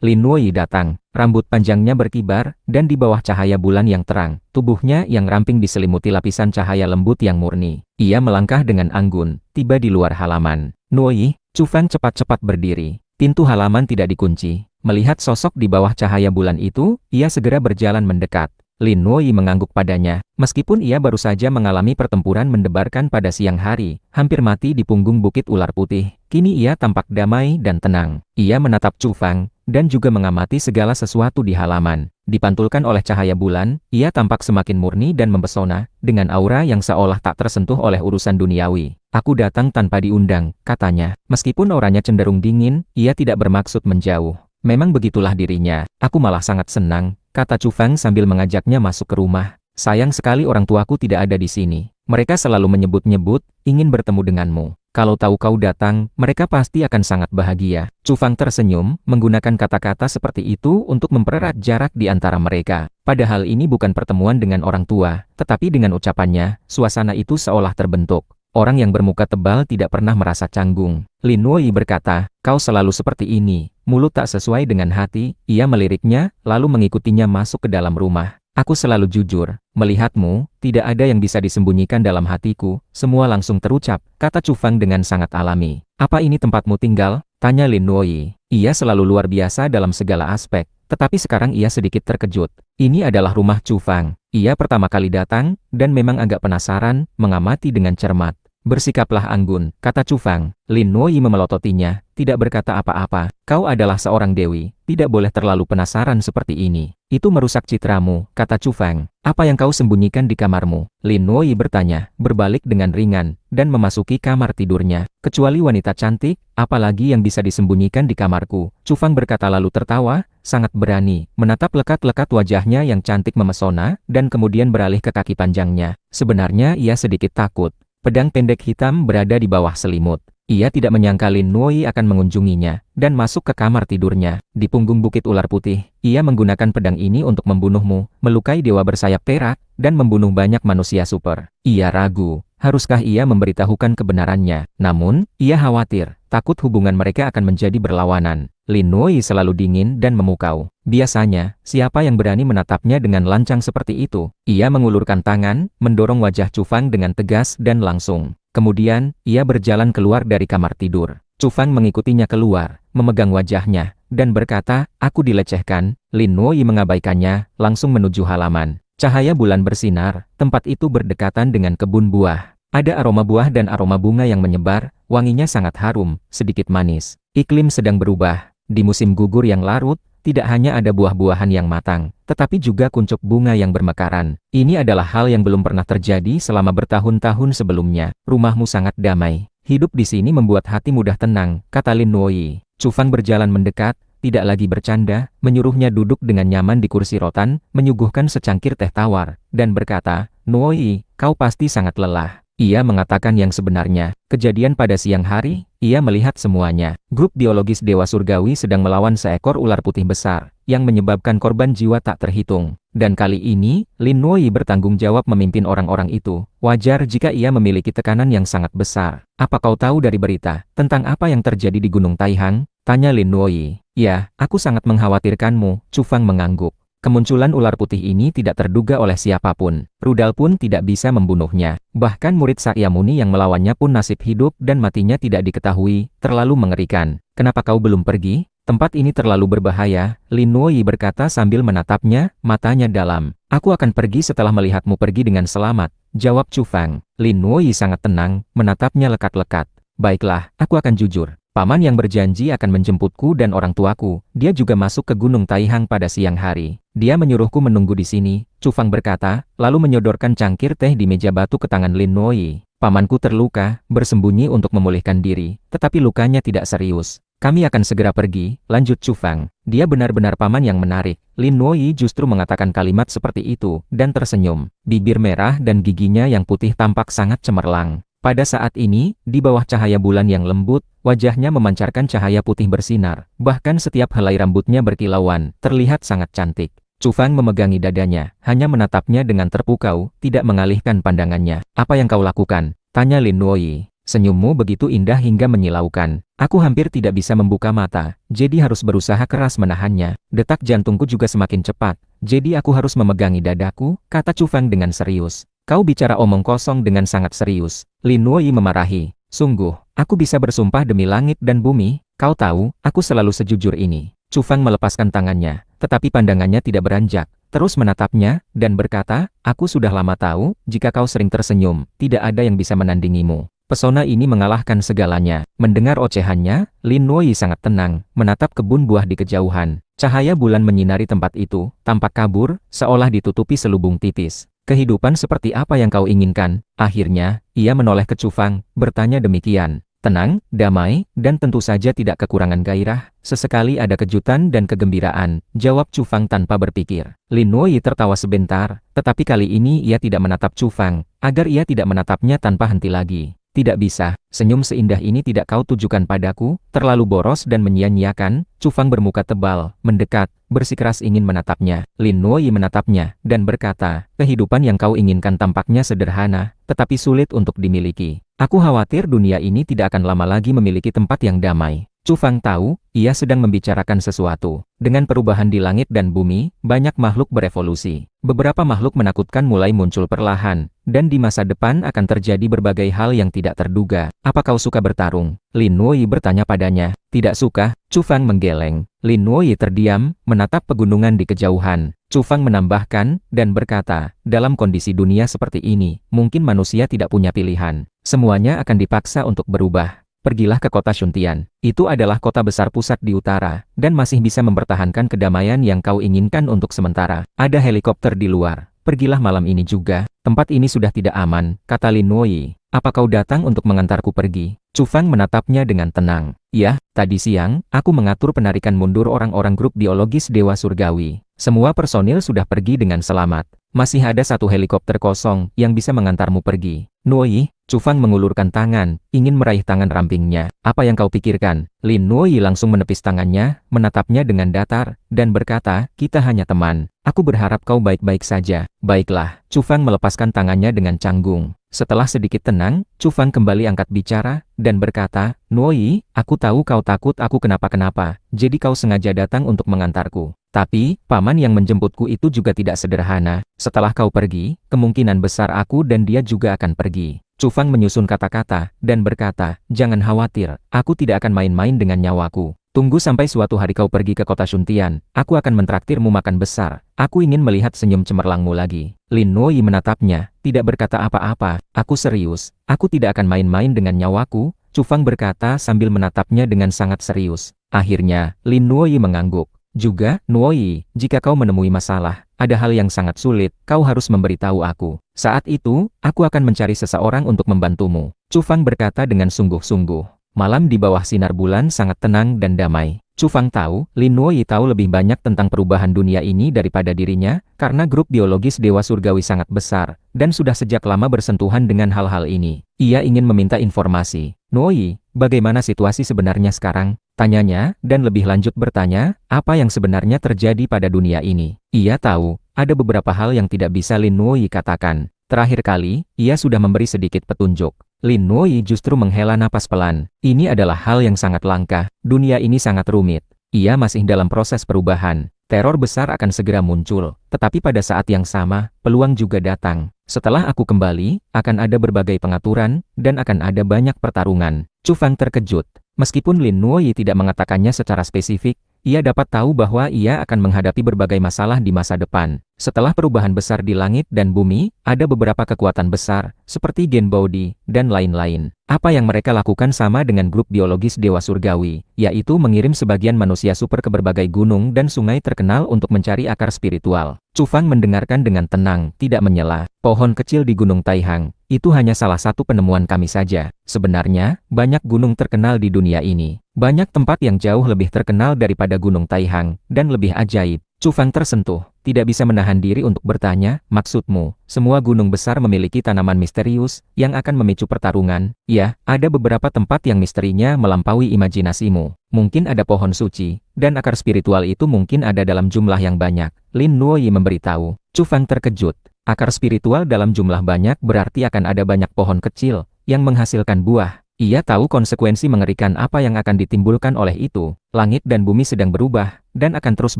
Lin Nuoyi datang. Rambut panjangnya berkibar, dan di bawah cahaya bulan yang terang, tubuhnya yang ramping diselimuti lapisan cahaya lembut yang murni. Ia melangkah dengan anggun, tiba di luar halaman. Nuoyi, Chu Fang cepat-cepat berdiri. Pintu halaman tidak dikunci. Melihat sosok di bawah cahaya bulan itu, ia segera berjalan mendekat. Lin Nuoyi mengangguk padanya, meskipun ia baru saja mengalami pertempuran mendebarkan pada siang hari, hampir mati di punggung Bukit Ular Putih. Kini ia tampak damai dan tenang. Ia menatap Chu Fang, dan juga mengamati segala sesuatu di halaman. Dipantulkan oleh cahaya bulan, ia tampak semakin murni dan mempesona, dengan aura yang seolah tak tersentuh oleh urusan duniawi. Aku datang tanpa diundang, katanya. Meskipun auranya cenderung dingin, ia tidak bermaksud menjauh. Memang begitulah dirinya. Aku malah sangat senang, kata Chu Fang sambil mengajaknya masuk ke rumah. Sayang sekali orang tuaku tidak ada di sini. Mereka selalu menyebut-nyebut, ingin bertemu denganmu. Kalau tahu kau datang, mereka pasti akan sangat bahagia. Chu Fang tersenyum, menggunakan kata-kata seperti itu untuk mempererat jarak di antara mereka. Padahal ini bukan pertemuan dengan orang tua, tetapi dengan ucapannya, suasana itu seolah terbentuk. Orang yang bermuka tebal tidak pernah merasa canggung. Lin Nuoyi berkata, kau selalu seperti ini, mulut tak sesuai dengan hati. Ia meliriknya, lalu mengikutinya masuk ke dalam rumah. Aku selalu jujur, melihatmu, tidak ada yang bisa disembunyikan dalam hatiku, semua langsung terucap, kata Chu Fang dengan sangat alami. Apa ini tempatmu tinggal? Tanya Lin Nuoyi. Ia selalu luar biasa dalam segala aspek, tetapi sekarang ia sedikit terkejut. Ini adalah rumah Chu Fang. Ia pertama kali datang, dan memang agak penasaran, mengamati dengan cermat. Bersikaplah anggun, kata Chu Fang. Lin Nuoyi memelototinya, tidak berkata apa-apa. Kau adalah seorang dewi, tidak boleh terlalu penasaran seperti ini. Itu merusak citramu, kata Chu Fang. Apa yang kau sembunyikan di kamarmu? Lin Nuoyi bertanya, berbalik dengan ringan, dan memasuki kamar tidurnya. Kecuali wanita cantik, apalagi yang bisa disembunyikan di kamarku? Chu Fang berkata lalu tertawa, sangat berani, menatap lekat-lekat wajahnya yang cantik memesona, dan kemudian beralih ke kaki panjangnya. Sebenarnya ia sedikit takut. Pedang pendek hitam berada di bawah selimut. Ia tidak menyangka Lin Nuoyi akan mengunjunginya, dan masuk ke kamar tidurnya. Di punggung Bukit Ular Putih, ia menggunakan pedang ini untuk membunuhmu, melukai dewa bersayap perak, dan membunuh banyak manusia super. Ia ragu, haruskah ia memberitahukan kebenarannya? Namun, ia khawatir, takut hubungan mereka akan menjadi berlawanan. Lin Nuoyi selalu dingin dan memukau. Biasanya, siapa yang berani menatapnya dengan lancang seperti itu? Ia mengulurkan tangan, mendorong wajah Chu Fang dengan tegas dan langsung. Kemudian, ia berjalan keluar dari kamar tidur. Chu Fang mengikutinya keluar, memegang wajahnya, dan berkata, aku dilecehkan. Lin Nuoyi mengabaikannya, langsung menuju halaman. Cahaya bulan bersinar, tempat itu berdekatan dengan kebun buah. Ada aroma buah dan aroma bunga yang menyebar, wanginya sangat harum, sedikit manis. Iklim sedang berubah. Di musim gugur yang larut, tidak hanya ada buah-buahan yang matang, tetapi juga kuncup bunga yang bermekaran. Ini adalah hal yang belum pernah terjadi selama bertahun-tahun sebelumnya. Rumahmu sangat damai. Hidup di sini membuat hati mudah tenang, kata Lin Nuoyi. Chu Fang berjalan mendekat, tidak lagi bercanda, menyuruhnya duduk dengan nyaman di kursi rotan, menyuguhkan secangkir teh tawar, dan berkata, Nuoyi, kau pasti sangat lelah. Ia mengatakan yang sebenarnya. Kejadian pada siang hari, ia melihat semuanya. Grup biologis Dewa Surgawi sedang melawan seekor ular putih besar, yang menyebabkan korban jiwa tak terhitung. Dan kali ini, Lin Nuoyi bertanggung jawab memimpin orang-orang itu. Wajar jika ia memiliki tekanan yang sangat besar. Apa kau tahu dari berita, tentang apa yang terjadi di Gunung Taihang? Tanya Lin Nuoyi. Ya, aku sangat mengkhawatirkanmu, Chu Fang mengangguk. Kemunculan ular putih ini tidak terduga oleh siapapun. Rudal pun tidak bisa membunuhnya. Bahkan murid Sakyamuni yang melawannya pun nasib hidup dan matinya tidak diketahui, terlalu mengerikan. Kenapa kau belum pergi? Tempat ini terlalu berbahaya, Lin Nuoyi berkata sambil menatapnya, matanya dalam. Aku akan pergi setelah melihatmu pergi dengan selamat, jawab Chu Fang. Lin Nuoyi sangat tenang, menatapnya lekat-lekat. Baiklah, aku akan jujur. Paman yang berjanji akan menjemputku dan orang tuaku, dia juga masuk ke Gunung Taihang pada siang hari. Dia menyuruhku menunggu di sini, Chu Fang berkata, lalu menyodorkan cangkir teh di meja batu ke tangan Lin Nuoyi. Pamanku terluka, bersembunyi untuk memulihkan diri, tetapi lukanya tidak serius. Kami akan segera pergi, lanjut Chu Fang. Dia benar-benar paman yang menarik. Lin Nuoyi justru mengatakan kalimat seperti itu, dan tersenyum. Bibir merah dan giginya yang putih tampak sangat cemerlang. Pada saat ini, di bawah cahaya bulan yang lembut, wajahnya memancarkan cahaya putih bersinar. Bahkan setiap helai rambutnya berkilauan, terlihat sangat cantik. Chu Fang memegangi dadanya, hanya menatapnya dengan terpukau, tidak mengalihkan pandangannya. Apa yang kau lakukan? Tanya Lin Nuoyi. Senyummu begitu indah hingga menyilaukan. Aku hampir tidak bisa membuka mata, jadi harus berusaha keras menahannya. Detak jantungku juga semakin cepat, jadi aku harus memegangi dadaku, kata Chu Fang dengan serius. Kau bicara omong kosong dengan sangat serius. Lin Nuoyi memarahi. Sungguh, aku bisa bersumpah demi langit dan bumi, kau tahu, aku selalu sejujur ini. Chu Fang melepaskan tangannya, tetapi pandangannya tidak beranjak, terus menatapnya, dan berkata, aku sudah lama tahu, jika kau sering tersenyum, tidak ada yang bisa menandingimu. Pesona ini mengalahkan segalanya. Mendengar ocehannya, Lin Nuoyi sangat tenang, menatap kebun buah di kejauhan. Cahaya bulan menyinari tempat itu, tampak kabur, seolah ditutupi selubung tipis. Kehidupan seperti apa yang kau inginkan? Akhirnya, ia menoleh ke Chu Fang, bertanya demikian. Tenang, damai, dan tentu saja tidak kekurangan gairah. Sesekali ada kejutan dan kegembiraan, jawab Chu Fang tanpa berpikir. Lin Nuoyi tertawa sebentar, tetapi kali ini ia tidak menatap Chu Fang, agar ia tidak menatapnya tanpa henti lagi. Tidak bisa, senyum seindah ini tidak kau tujukan padaku, terlalu boros dan menyia-nyiakan. Chu Fang bermuka tebal, mendekat, bersikeras ingin menatapnya. Lin Nuoyi menatapnya, dan berkata, kehidupan yang kau inginkan tampaknya sederhana, tetapi sulit untuk dimiliki. Aku khawatir dunia ini tidak akan lama lagi memiliki tempat yang damai. Chu Fang tahu, ia sedang membicarakan sesuatu. Dengan perubahan di langit dan bumi, banyak makhluk berevolusi. Beberapa makhluk menakutkan mulai muncul perlahan, dan di masa depan akan terjadi berbagai hal yang tidak terduga. Apa kau suka bertarung? Lin Nuoyi bertanya padanya. Tidak suka, Chu Fang menggeleng. Lin Nuoyi terdiam, menatap pegunungan di kejauhan. Chu Fang menambahkan, dan berkata, dalam kondisi dunia seperti ini, mungkin manusia tidak punya pilihan. Semuanya akan dipaksa untuk berubah. Pergilah ke kota Shuntian. Itu adalah kota besar pusat di utara, dan masih bisa mempertahankan kedamaian yang kau inginkan untuk sementara. Ada helikopter di luar. Pergilah malam ini juga. Tempat ini sudah tidak aman, kata Lin Nuoyi. Apa kau datang untuk mengantarku pergi? Chu Fang menatapnya dengan tenang. Ya, tadi siang, aku mengatur penarikan mundur orang-orang grup biologis Dewa Surgawi. Semua personil sudah pergi dengan selamat. Masih ada satu helikopter kosong yang bisa mengantarmu pergi. Nuoyi, Chu Fang mengulurkan tangan, ingin meraih tangan rampingnya. Apa yang kau pikirkan? Lin Nuoyi langsung menepis tangannya, menatapnya dengan datar, dan berkata, kita hanya teman. Aku berharap kau baik-baik saja. Baiklah, Chu Fang melepaskan tangannya dengan canggung. Setelah sedikit tenang, Chu Fang kembali angkat bicara, dan berkata, Nuoyi, aku tahu kau takut aku kenapa-kenapa, jadi kau sengaja datang untuk mengantarku. Tapi, paman yang menjemputku itu juga tidak sederhana. Setelah kau pergi, kemungkinan besar aku dan dia juga akan pergi. Chu Fang menyusun kata-kata, dan berkata, jangan khawatir, aku tidak akan main-main dengan nyawaku. Tunggu sampai suatu hari kau pergi ke kota Shuntian, aku akan mentraktirmu makan besar. Aku ingin melihat senyum cemerlangmu lagi. Lin Nuoyi menatapnya, tidak berkata apa-apa. Aku serius, aku tidak akan main-main dengan nyawaku. Chu Fang berkata sambil menatapnya dengan sangat serius. Akhirnya, Lin Nuoyi mengangguk. Juga, Nuoyi, jika kau menemui masalah, ada hal yang sangat sulit, kau harus memberitahu aku. Saat itu, aku akan mencari seseorang untuk membantumu. Chu Fang berkata dengan sungguh-sungguh. Malam di bawah sinar bulan sangat tenang dan damai. Chu Fang tahu, Lin Nuoyi tahu lebih banyak tentang perubahan dunia ini daripada dirinya, karena grup biologis Dewa Surgawi sangat besar, dan sudah sejak lama bersentuhan dengan hal-hal ini. Ia ingin meminta informasi. Nuoyi, bagaimana situasi sebenarnya sekarang? Tanyanya, dan lebih lanjut bertanya, apa yang sebenarnya terjadi pada dunia ini. Ia tahu, ada beberapa hal yang tidak bisa Lin Nuoyi katakan. Terakhir kali, ia sudah memberi sedikit petunjuk. Lin Nuoyi justru menghela napas pelan. Ini adalah hal yang sangat langka. Dunia ini sangat rumit. Ia masih dalam proses perubahan. Teror besar akan segera muncul. Tetapi pada saat yang sama, peluang juga datang. Setelah aku kembali, akan ada berbagai pengaturan, dan akan ada banyak pertarungan. Chu Fang terkejut. Meskipun Lin Nuoyi tidak mengatakannya secara spesifik, ia dapat tahu bahwa ia akan menghadapi berbagai masalah di masa depan. Setelah perubahan besar di langit dan bumi, ada beberapa kekuatan besar, seperti Gen Baodi, dan lain-lain. Apa yang mereka lakukan sama dengan grup biologis Dewa Surgawi, yaitu mengirim sebagian manusia super ke berbagai gunung dan sungai terkenal untuk mencari akar spiritual. Chu Fang mendengarkan dengan tenang, tidak menyela. Pohon kecil di Gunung Taihang, itu hanya salah satu penemuan kami saja. Sebenarnya, banyak gunung terkenal di dunia ini. Banyak tempat yang jauh lebih terkenal daripada Gunung Taihang, dan lebih ajaib. Chu Fang tersentuh, tidak bisa menahan diri untuk bertanya, maksudmu, semua gunung besar memiliki tanaman misterius, yang akan memicu pertarungan? Ya, ada beberapa tempat yang misterinya melampaui imajinasimu. Mungkin ada pohon suci, dan akar spiritual itu mungkin ada dalam jumlah yang banyak. Lin Nuoyi memberitahu. Chu Fang terkejut. Akar spiritual dalam jumlah banyak berarti akan ada banyak pohon kecil, yang menghasilkan buah. Ia tahu konsekuensi mengerikan apa yang akan ditimbulkan oleh itu. Langit dan bumi sedang berubah, dan akan terus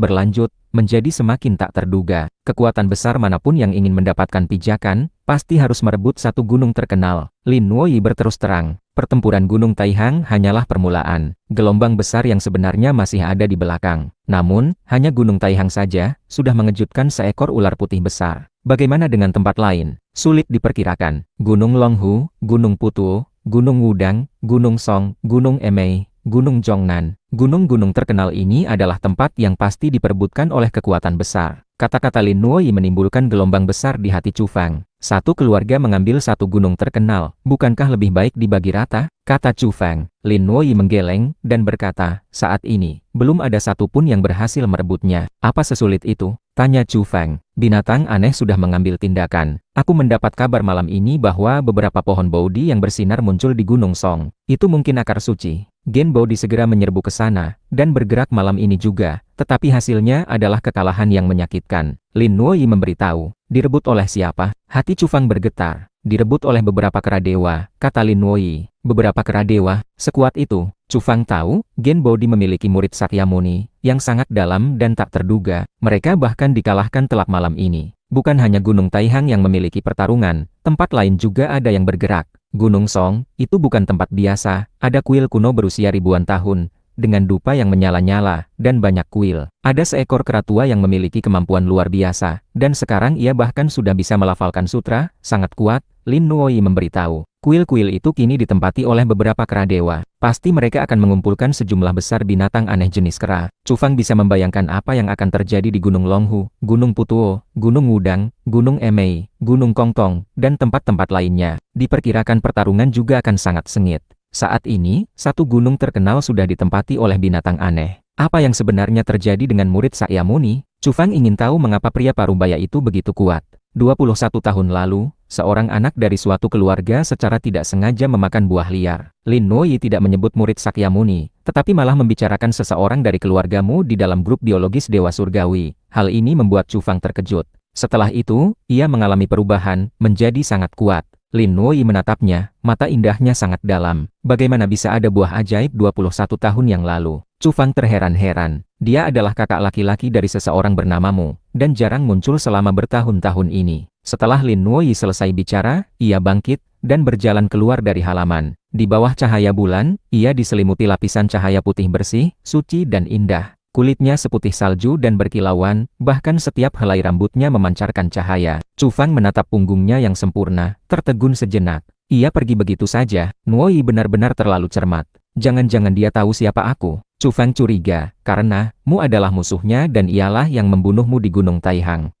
berlanjut, menjadi semakin tak terduga. Kekuatan besar manapun yang ingin mendapatkan pijakan, pasti harus merebut satu gunung terkenal. Lin Nuoyi berterus terang, pertempuran Gunung Taihang hanyalah permulaan. Gelombang besar yang sebenarnya masih ada di belakang. Namun, hanya Gunung Taihang saja, sudah mengejutkan seekor ular putih besar. Bagaimana dengan tempat lain? Sulit diperkirakan. Gunung Longhu, Gunung Putuo, Gunung Wudang, Gunung Song, Gunung Emei, Gunung Zhongnan. Gunung-gunung terkenal ini adalah tempat yang pasti diperebutkan oleh kekuatan besar. Kata-kata Lin Nuoyi menimbulkan gelombang besar di hati Chu Fang. Satu keluarga mengambil satu gunung terkenal, bukankah lebih baik dibagi rata? Kata Chu Fang. Lin Nuoyi menggeleng, dan berkata, saat ini, belum ada satupun yang berhasil merebutnya. Apa sesulit itu? Tanya Chu Fang. Binatang aneh sudah mengambil tindakan. Aku mendapat kabar malam ini bahwa beberapa pohon Baodi yang bersinar muncul di Gunung Song. Itu mungkin akar suci. Gen Baodi segera menyerbu ke sana, dan bergerak malam ini juga. Tetapi hasilnya adalah kekalahan yang menyakitkan. Lin Nuoyi memberitahu. Direbut oleh siapa? Hati Chu Fang bergetar. Direbut oleh beberapa kera dewa, kata Lin Nuoyi. Beberapa kera dewa, sekuat itu. Chu Fang tahu, Gen Baodi memiliki murid Sakyamuni, yang sangat dalam dan tak terduga. Mereka bahkan dikalahkan telak malam ini. Bukan hanya Gunung Taihang yang memiliki pertarungan, tempat lain juga ada yang bergerak. Gunung Song, itu bukan tempat biasa, ada kuil kuno berusia ribuan tahun, dengan dupa yang menyala-nyala, dan banyak kuil. Ada seekor kera tua yang memiliki kemampuan luar biasa, dan sekarang ia bahkan sudah bisa melafalkan sutra, sangat kuat. Lin Nuoyi memberitahu. Kuil-kuil itu kini ditempati oleh beberapa kera dewa. Pasti mereka akan mengumpulkan sejumlah besar binatang aneh jenis kera. Chu Fang bisa membayangkan apa yang akan terjadi di Gunung Longhu, Gunung Putuo, Gunung Wudang, Gunung Emei, Gunung Kongtong, dan tempat-tempat lainnya. Diperkirakan pertarungan juga akan sangat sengit. Saat ini, satu gunung terkenal sudah ditempati oleh binatang aneh. Apa yang sebenarnya terjadi dengan murid Sakyamuni? Chu Fang ingin tahu mengapa pria parubaya itu begitu kuat. 21 tahun lalu, seorang anak dari suatu keluarga secara tidak sengaja memakan buah liar. Lin Nuoyi tidak menyebut murid Sakyamuni, tetapi malah membicarakan seseorang dari keluargamu di dalam grup biologis Dewa Surgawi. Hal ini membuat Chu Fang terkejut. Setelah itu, ia mengalami perubahan, menjadi sangat kuat. Lin Nuoyi menatapnya, mata indahnya sangat dalam. Bagaimana bisa ada buah ajaib 21 tahun yang lalu? Chu Fang terheran-heran. Dia adalah kakak laki-laki dari seseorang bernamamu, dan jarang muncul selama bertahun-tahun ini. Setelah Lin Nuoyi selesai bicara, ia bangkit, dan berjalan keluar dari halaman. Di bawah cahaya bulan, ia diselimuti lapisan cahaya putih bersih, suci dan indah. Kulitnya seputih salju dan berkilauan, bahkan setiap helai rambutnya memancarkan cahaya. Chu Fang menatap punggungnya yang sempurna, tertegun sejenak. Ia pergi begitu saja. Nuoyi benar-benar terlalu cermat. Jangan-jangan dia tahu siapa aku. Chu Fang curiga, karena mu adalah musuhnya dan ialah yang membunuhmu di Gunung Taihang.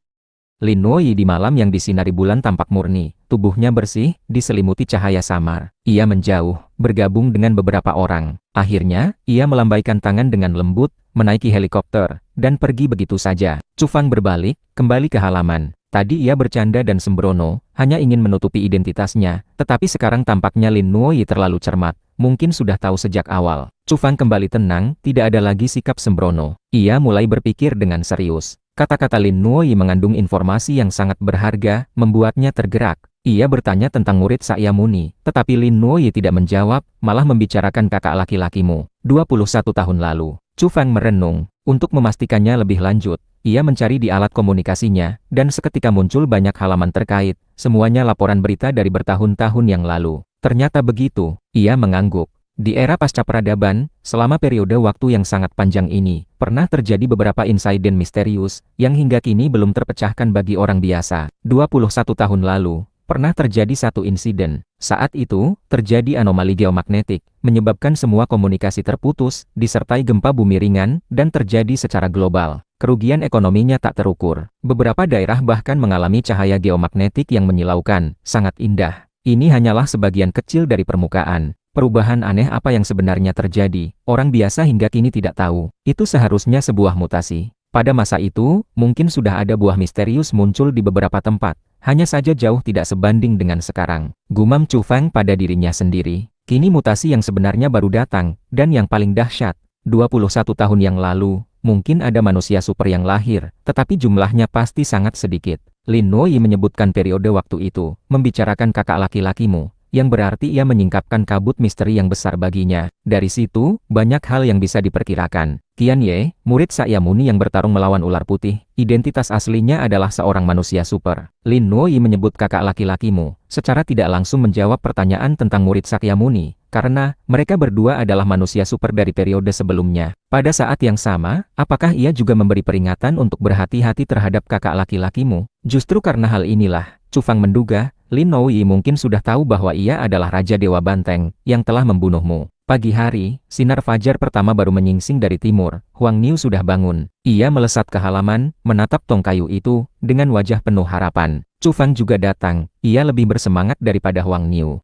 Lin Nuoyi di malam yang disinari bulan tampak murni, tubuhnya bersih, diselimuti cahaya samar. Ia menjauh, bergabung dengan beberapa orang. Akhirnya, ia melambaikan tangan dengan lembut, menaiki helikopter, dan pergi begitu saja. Chu Fang berbalik, kembali ke halaman. Tadi ia bercanda dan sembrono, hanya ingin menutupi identitasnya, tetapi sekarang tampaknya Lin Nuoyi terlalu cermat, mungkin sudah tahu sejak awal. Chu Fang kembali tenang, tidak ada lagi sikap sembrono. Ia mulai berpikir dengan serius. Kata-kata Lin Nuoyi mengandung informasi yang sangat berharga, membuatnya tergerak. Ia bertanya tentang murid Sakyamuni, tetapi Lin Nuoyi tidak menjawab, malah membicarakan kakak laki-lakimu. 21 tahun lalu. Chu Fang merenung. Untuk memastikannya lebih lanjut, ia mencari di alat komunikasinya, dan seketika muncul banyak halaman terkait, semuanya laporan berita dari bertahun-tahun yang lalu. Ternyata begitu, ia mengangguk. Di era pasca peradaban, selama periode waktu yang sangat panjang ini, pernah terjadi beberapa insiden misterius, yang hingga kini belum terpecahkan bagi orang biasa. 21 tahun lalu, pernah terjadi satu insiden. Saat itu, terjadi anomali geomagnetik, menyebabkan semua komunikasi terputus, disertai gempa bumi ringan, dan terjadi secara global. Kerugian ekonominya tak terukur. Beberapa daerah bahkan mengalami cahaya geomagnetik yang menyilaukan, sangat indah. Ini hanyalah sebagian kecil dari permukaan. Perubahan aneh apa yang sebenarnya terjadi, orang biasa hingga kini tidak tahu. Itu seharusnya sebuah mutasi. Pada masa itu, mungkin sudah ada buah misterius muncul di beberapa tempat. Hanya saja jauh tidak sebanding dengan sekarang. Gumam Chu Fang pada dirinya sendiri. Kini mutasi yang sebenarnya baru datang, dan yang paling dahsyat. 21 tahun yang lalu, mungkin ada manusia super yang lahir, tetapi jumlahnya pasti sangat sedikit. Lin Nuoyi menyebutkan periode waktu itu, membicarakan kakak laki-lakimu. yang berarti ia menyingkapkan kabut misteri yang besar baginya. Dari situ, banyak hal yang bisa diperkirakan. Qian Ye, murid Sakyamuni yang bertarung melawan ular putih, identitas aslinya adalah seorang manusia super. Lin Nuoyi menyebut kakak laki-lakimu, secara tidak langsung menjawab pertanyaan tentang murid Sakyamuni, karena mereka berdua adalah manusia super dari periode sebelumnya. Pada saat yang sama, apakah ia juga memberi peringatan untuk berhati-hati terhadap kakak laki-lakimu? Justru karena hal inilah, Chu Fang menduga, Lin Nuoyi mungkin sudah tahu bahwa ia adalah Raja Dewa Banteng, yang telah membunuhmu. Pagi hari, sinar fajar pertama baru menyingsing dari timur. Huang Niu sudah bangun. Ia melesat ke halaman, menatap tong kayu itu, dengan wajah penuh harapan. Chu Fang juga datang. Ia lebih bersemangat daripada Huang Niu.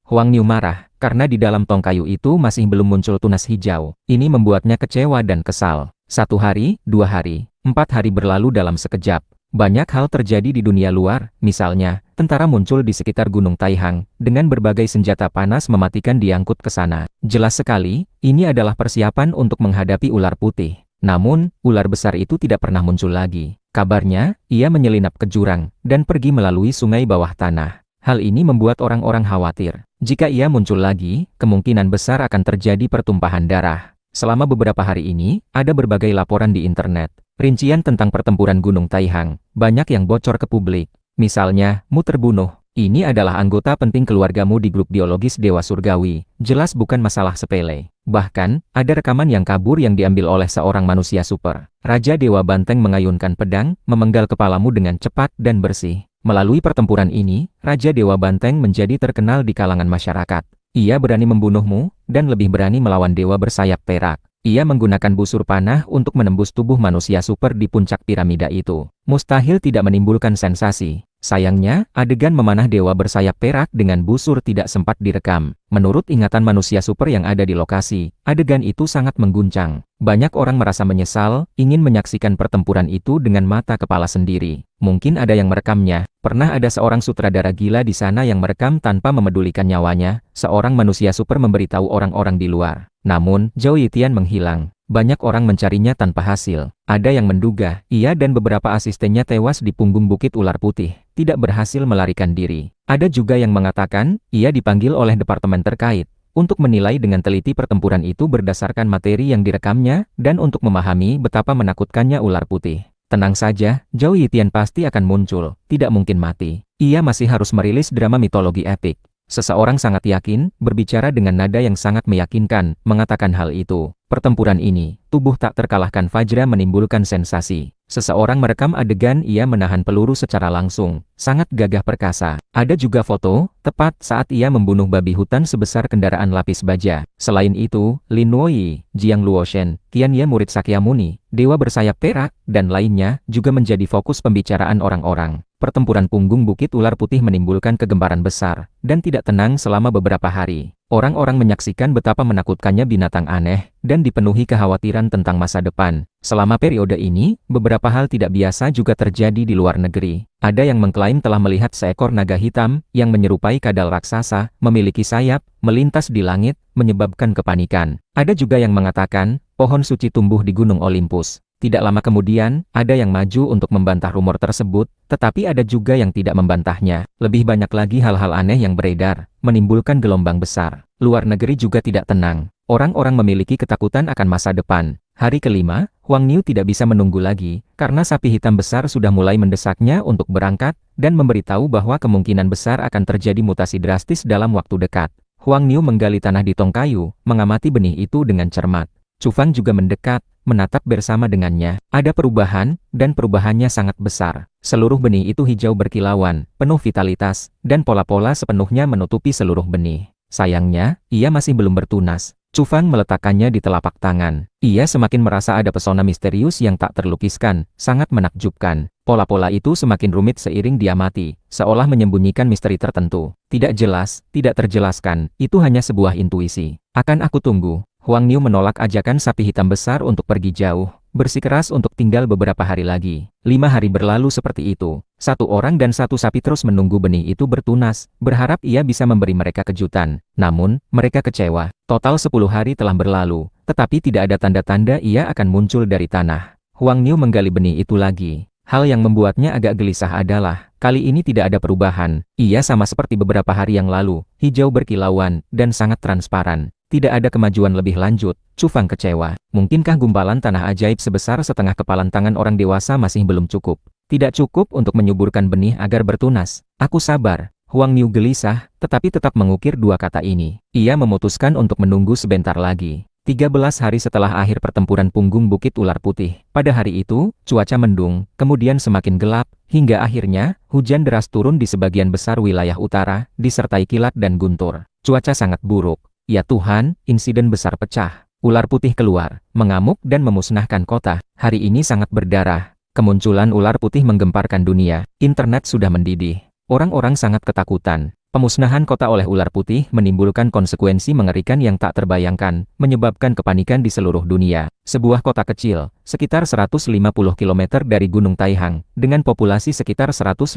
Huang Niu marah, karena di dalam tong kayu itu masih belum muncul tunas hijau. Ini membuatnya kecewa dan kesal. 1 hari, 2 hari, 4 hari berlalu dalam sekejap. Banyak hal terjadi di dunia luar, misalnya, tentara muncul di sekitar Gunung Taihang, dengan berbagai senjata panas mematikan diangkut ke sana. Jelas sekali, ini adalah persiapan untuk menghadapi ular putih. Namun, ular besar itu tidak pernah muncul lagi. Kabarnya, ia menyelinap ke jurang, dan pergi melalui sungai bawah tanah. Hal ini membuat orang-orang khawatir. Jika ia muncul lagi, kemungkinan besar akan terjadi pertumpahan darah. Selama beberapa hari ini, ada berbagai laporan di internet. Rincian tentang pertempuran Gunung Taihang, banyak yang bocor ke publik. Misalnya, mu terbunuh. Ini adalah anggota penting keluargamu di grup biologis Dewa Surgawi. Jelas bukan masalah sepele. Bahkan, ada rekaman yang kabur yang diambil oleh seorang manusia super. Raja Dewa Banteng mengayunkan pedang, memenggal kepalamu dengan cepat dan bersih. Melalui pertempuran ini, Raja Dewa Banteng menjadi terkenal di kalangan masyarakat. Ia berani membunuhmu, dan lebih berani melawan dewa bersayap perak. Ia menggunakan busur panah untuk menembus tubuh manusia super di puncak piramida itu. Mustahil tidak menimbulkan sensasi. Sayangnya, adegan memanah dewa bersayap perak dengan busur tidak sempat direkam. Menurut ingatan manusia super yang ada di lokasi, adegan itu sangat mengguncang. Banyak orang merasa menyesal, ingin menyaksikan pertempuran itu dengan mata kepala sendiri. Mungkin ada yang merekamnya. Pernah ada seorang sutradara gila di sana yang merekam tanpa memedulikan nyawanya. Seorang manusia super memberitahu orang-orang di luar. Namun, Zhou Yitian menghilang. Banyak orang mencarinya tanpa hasil. Ada yang menduga, ia dan beberapa asistennya tewas di punggung bukit ular putih, tidak berhasil melarikan diri. Ada juga yang mengatakan, ia dipanggil oleh departemen terkait, untuk menilai dengan teliti pertempuran itu berdasarkan materi yang direkamnya, dan untuk memahami betapa menakutkannya ular putih. Tenang saja, Zhou Yitian pasti akan muncul, tidak mungkin mati. Ia masih harus merilis drama mitologi epik. Seseorang sangat yakin, berbicara dengan nada yang sangat meyakinkan, mengatakan hal itu. Pertempuran ini, tubuh tak terkalahkan Fajra menimbulkan sensasi. Seseorang merekam adegan ia menahan peluru secara langsung, sangat gagah perkasa. Ada juga foto, tepat saat ia membunuh babi hutan sebesar kendaraan lapis baja. Selain itu, Lin Nuoyi, Jiang Luoshen, Qian Ye murid Sakyamuni, dewa bersayap perak, dan lainnya, juga menjadi fokus pembicaraan orang-orang. Pertempuran punggung bukit ular putih menimbulkan kegemparan besar, dan tidak tenang selama beberapa hari. Orang-orang menyaksikan betapa menakutkannya binatang aneh, dan dipenuhi kekhawatiran tentang masa depan. Selama periode ini, beberapa hal tidak biasa juga terjadi di luar negeri. Ada yang mengklaim telah melihat seekor naga hitam, yang menyerupai kadal raksasa, memiliki sayap, melintas di langit, menyebabkan kepanikan. Ada juga yang mengatakan, pohon suci tumbuh di Gunung Olympus. Tidak lama kemudian, ada yang maju untuk membantah rumor tersebut, tetapi ada juga yang tidak membantahnya. Lebih banyak lagi hal-hal aneh yang beredar, menimbulkan gelombang besar. Luar negeri juga tidak tenang. Orang-orang memiliki ketakutan akan masa depan. Hari kelima, Huang Niu tidak bisa menunggu lagi, karena sapi hitam besar sudah mulai mendesaknya untuk berangkat, dan memberitahu bahwa kemungkinan besar akan terjadi mutasi drastis dalam waktu dekat. Huang Niu menggali tanah di tong kayu, mengamati benih itu dengan cermat. Chu Fang juga mendekat, menatap bersama dengannya. Ada perubahan, dan perubahannya sangat besar. Seluruh benih itu hijau berkilauan, penuh vitalitas, dan pola-pola sepenuhnya menutupi seluruh benih. Sayangnya, ia masih belum bertunas. Chu Fang meletakkannya di telapak tangan. Ia semakin merasa ada pesona misterius yang tak terlukiskan, sangat menakjubkan. Pola-pola itu semakin rumit seiring dia mati, seolah menyembunyikan misteri tertentu. Tidak jelas, tidak terjelaskan, itu hanya sebuah intuisi. Akan aku tunggu. Huang Niu menolak ajakan sapi hitam besar untuk pergi jauh, bersikeras untuk tinggal beberapa hari lagi. 5 hari berlalu seperti itu. 1 orang dan 1 sapi terus menunggu benih itu bertunas, berharap ia bisa memberi mereka kejutan. Namun, mereka kecewa. Total 10 hari telah berlalu, tetapi tidak ada tanda-tanda ia akan muncul dari tanah. Huang Niu menggali benih itu lagi. Hal yang membuatnya agak gelisah adalah, kali ini tidak ada perubahan. Ia sama seperti beberapa hari yang lalu, hijau berkilauan, dan sangat transparan. Tidak ada kemajuan lebih lanjut. Chu Fang kecewa. Mungkinkah gumpalan tanah ajaib sebesar setengah kepalan tangan orang dewasa masih belum cukup? Tidak cukup untuk menyuburkan benih agar bertunas. Aku sabar. Huang Niu gelisah, tetapi tetap mengukir dua kata ini. Ia memutuskan untuk menunggu sebentar lagi. 13 hari setelah akhir pertempuran punggung Bukit Ular Putih. Pada hari itu, cuaca mendung, kemudian semakin gelap, hingga akhirnya, hujan deras turun di sebagian besar wilayah utara, disertai kilat dan guntur. Cuaca sangat buruk. Ya Tuhan, insiden besar pecah. Ular putih keluar, mengamuk dan memusnahkan kota. Hari ini sangat berdarah. Kemunculan ular putih menggemparkan dunia. Internet sudah mendidih. Orang-orang sangat ketakutan. Pemusnahan kota oleh ular putih menimbulkan konsekuensi mengerikan yang tak terbayangkan, menyebabkan kepanikan di seluruh dunia. Sebuah kota kecil, sekitar 150 km dari Gunung Taihang, dengan populasi sekitar 150.000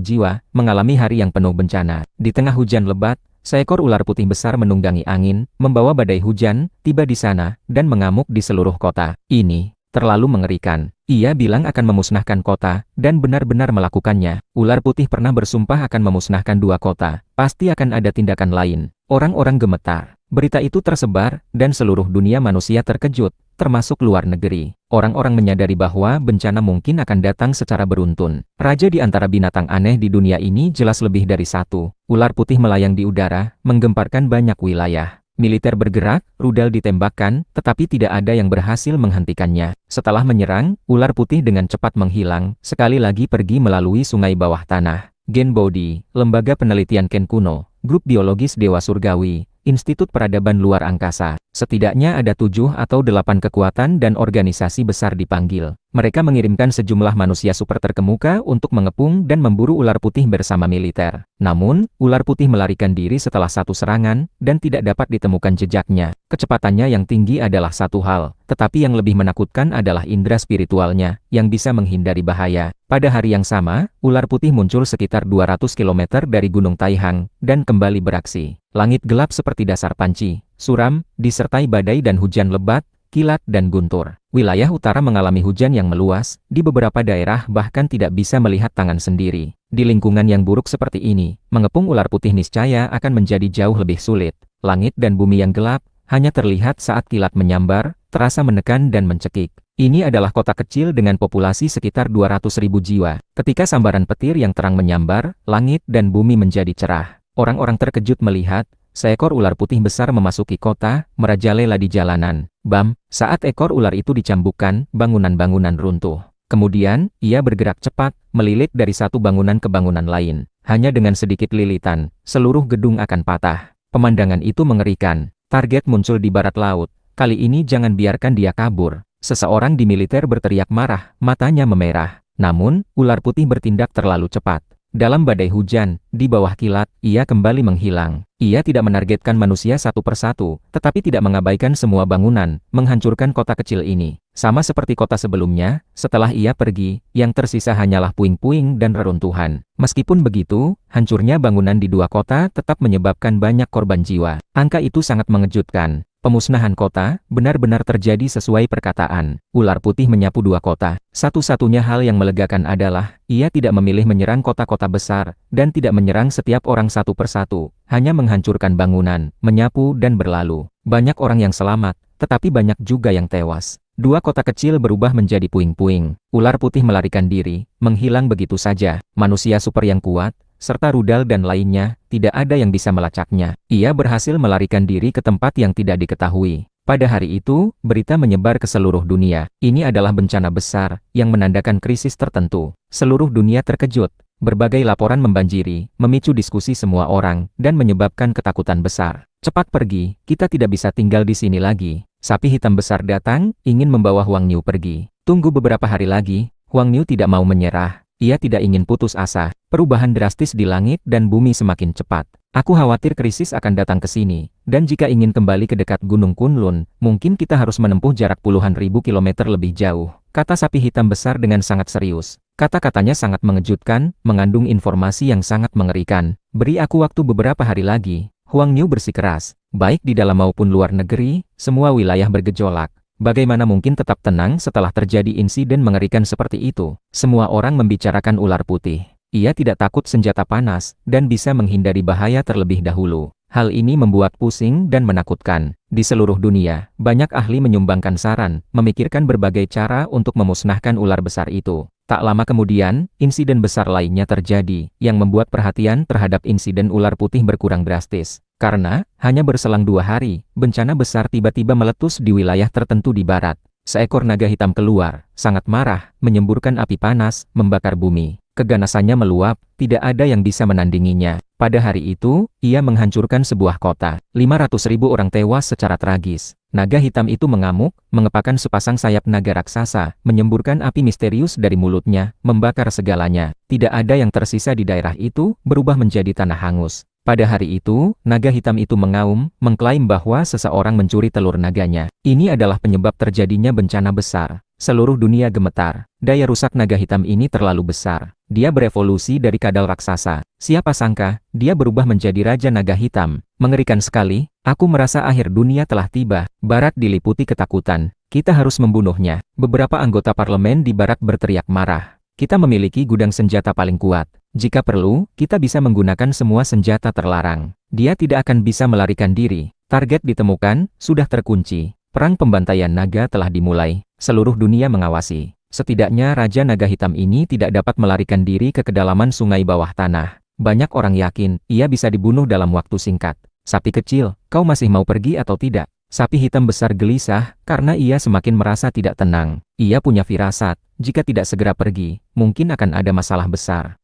jiwa, mengalami hari yang penuh bencana. Di tengah hujan lebat, seekor ular putih besar menunggangi angin, membawa badai hujan, tiba di sana, dan mengamuk di seluruh kota. Ini terlalu mengerikan. Ia bilang akan memusnahkan kota, dan benar-benar melakukannya. Ular putih pernah bersumpah akan memusnahkan dua kota. Pasti akan ada tindakan lain. Orang-orang gemetar. Berita itu tersebar, dan seluruh dunia manusia terkejut, termasuk luar negeri. Orang-orang menyadari bahwa bencana mungkin akan datang secara beruntun. Raja di antara binatang aneh di dunia ini jelas lebih dari satu. Ular putih melayang di udara, menggemparkan banyak wilayah. Militer bergerak, rudal ditembakkan, tetapi tidak ada yang berhasil menghentikannya. Setelah menyerang, ular putih dengan cepat menghilang, sekali lagi pergi melalui sungai bawah tanah. Gen Body, Lembaga Penelitian Ken Kuno, Grup Biologis Dewa Surgawi, Institut Peradaban Luar Angkasa. Setidaknya ada 7 atau 8 kekuatan dan organisasi besar dipanggil. Mereka mengirimkan sejumlah manusia super terkemuka untuk mengepung dan memburu ular putih bersama militer. Namun, ular putih melarikan diri setelah satu serangan, dan tidak dapat ditemukan jejaknya. Kecepatannya yang tinggi adalah satu hal, tetapi yang lebih menakutkan adalah indera spiritualnya, yang bisa menghindari bahaya. Pada hari yang sama, ular putih muncul sekitar 200 km dari Gunung Taihang, dan kembali beraksi. Langit gelap seperti dasar panci, suram, disertai badai dan hujan lebat, kilat dan guntur. Wilayah utara mengalami hujan yang meluas, di beberapa daerah bahkan tidak bisa melihat tangan sendiri. Di lingkungan yang buruk seperti ini, mengepung ular putih niscaya akan menjadi jauh lebih sulit. Langit dan bumi yang gelap, hanya terlihat saat kilat menyambar, terasa menekan dan mencekik. Ini adalah kota kecil dengan populasi sekitar 200.000 jiwa. Ketika sambaran petir yang terang menyambar, langit dan bumi menjadi cerah. Orang-orang terkejut melihat, seekor ular putih besar memasuki kota, merajalela di jalanan. Bam! Saat ekor ular itu dicambukkan, bangunan-bangunan runtuh. Kemudian, ia bergerak cepat, melilit dari satu bangunan ke bangunan lain. Hanya dengan sedikit lilitan, seluruh gedung akan patah. Pemandangan itu mengerikan. Target muncul di barat laut. Kali ini jangan biarkan dia kabur. Seseorang di militer berteriak marah, matanya memerah. Namun, ular putih bertindak terlalu cepat. Dalam badai hujan, di bawah kilat, ia kembali menghilang. Ia tidak menargetkan manusia satu persatu, tetapi tidak mengabaikan semua bangunan, menghancurkan kota kecil ini. Sama seperti kota sebelumnya, setelah ia pergi, yang tersisa hanyalah puing-puing dan reruntuhan. Meskipun begitu, hancurnya bangunan di dua kota tetap menyebabkan banyak korban jiwa. Angka itu sangat mengejutkan. Pemusnahan kota benar-benar terjadi sesuai perkataan. Ular putih menyapu dua kota. Satu-satunya hal yang melegakan adalah, ia tidak memilih menyerang kota-kota besar, dan tidak menyerang setiap orang satu persatu. Hanya menghancurkan bangunan, menyapu dan berlalu. Banyak orang yang selamat, tetapi banyak juga yang tewas. Dua kota kecil berubah menjadi puing-puing. Ular putih melarikan diri, menghilang begitu saja. Manusia super yang kuat, serta rudal dan lainnya, tidak ada yang bisa melacaknya. Ia berhasil melarikan diri ke tempat yang tidak diketahui. Pada hari itu, berita menyebar ke seluruh dunia. Ini adalah bencana besar, yang menandakan krisis tertentu. Seluruh dunia terkejut. Berbagai laporan membanjiri, memicu diskusi semua orang, dan menyebabkan ketakutan besar. Cepat pergi, kita tidak bisa tinggal di sini lagi. Sapi hitam besar datang, ingin membawa Huang Niu pergi. Tunggu beberapa hari lagi, Huang Niu tidak mau menyerah. Ia tidak ingin putus asa. Perubahan drastis di langit dan bumi semakin cepat. Aku khawatir krisis akan datang ke sini, dan jika ingin kembali ke dekat Gunung Kunlun, mungkin kita harus menempuh jarak puluhan ribu kilometer lebih jauh, kata sapi hitam besar dengan sangat serius. Kata-katanya sangat mengejutkan, mengandung informasi yang sangat mengerikan. Beri aku waktu beberapa hari lagi. Huang Niu bersikeras. Baik di dalam maupun luar negeri, semua wilayah bergejolak. Bagaimana mungkin tetap tenang setelah terjadi insiden mengerikan seperti itu? Semua orang membicarakan ular putih. Ia tidak takut senjata panas, dan bisa menghindari bahaya terlebih dahulu. Hal ini membuat pusing dan menakutkan. Di seluruh dunia, banyak ahli menyumbangkan saran, memikirkan berbagai cara untuk memusnahkan ular besar itu. Tak lama kemudian, insiden besar lainnya terjadi, yang membuat perhatian terhadap insiden ular putih berkurang drastis. Karena, hanya berselang 2 hari, bencana besar tiba-tiba meletus di wilayah tertentu di barat. Seekor naga hitam keluar, sangat marah, menyemburkan api panas, membakar bumi. Keganasannya meluap, tidak ada yang bisa menandinginya. Pada hari itu, ia menghancurkan sebuah kota. 500.000 orang tewas secara tragis. Naga hitam itu mengamuk, mengepakkan sepasang sayap naga raksasa, menyemburkan api misterius dari mulutnya, membakar segalanya. Tidak ada yang tersisa di daerah itu, berubah menjadi tanah hangus. Pada hari itu, naga hitam itu mengaum, mengklaim bahwa seseorang mencuri telur naganya. Ini adalah penyebab terjadinya bencana besar. Seluruh dunia gemetar. Daya rusak naga hitam ini terlalu besar. Dia berevolusi dari kadal raksasa. Siapa sangka, dia berubah menjadi raja naga hitam. Mengerikan sekali, aku merasa akhir dunia telah tiba. Barat diliputi ketakutan. Kita harus membunuhnya. Beberapa anggota parlemen di barat berteriak marah. Kita memiliki gudang senjata paling kuat. Jika perlu, kita bisa menggunakan semua senjata terlarang. Dia tidak akan bisa melarikan diri. Target ditemukan, sudah terkunci. Perang pembantaian naga telah dimulai. Seluruh dunia mengawasi. Setidaknya Raja Naga Hitam ini tidak dapat melarikan diri ke kedalaman sungai bawah tanah. Banyak orang yakin, ia bisa dibunuh dalam waktu singkat. Sapi kecil, kau masih mau pergi atau tidak? Sapi hitam besar gelisah, karena ia semakin merasa tidak tenang. Ia punya firasat, jika tidak segera pergi, mungkin akan ada masalah besar.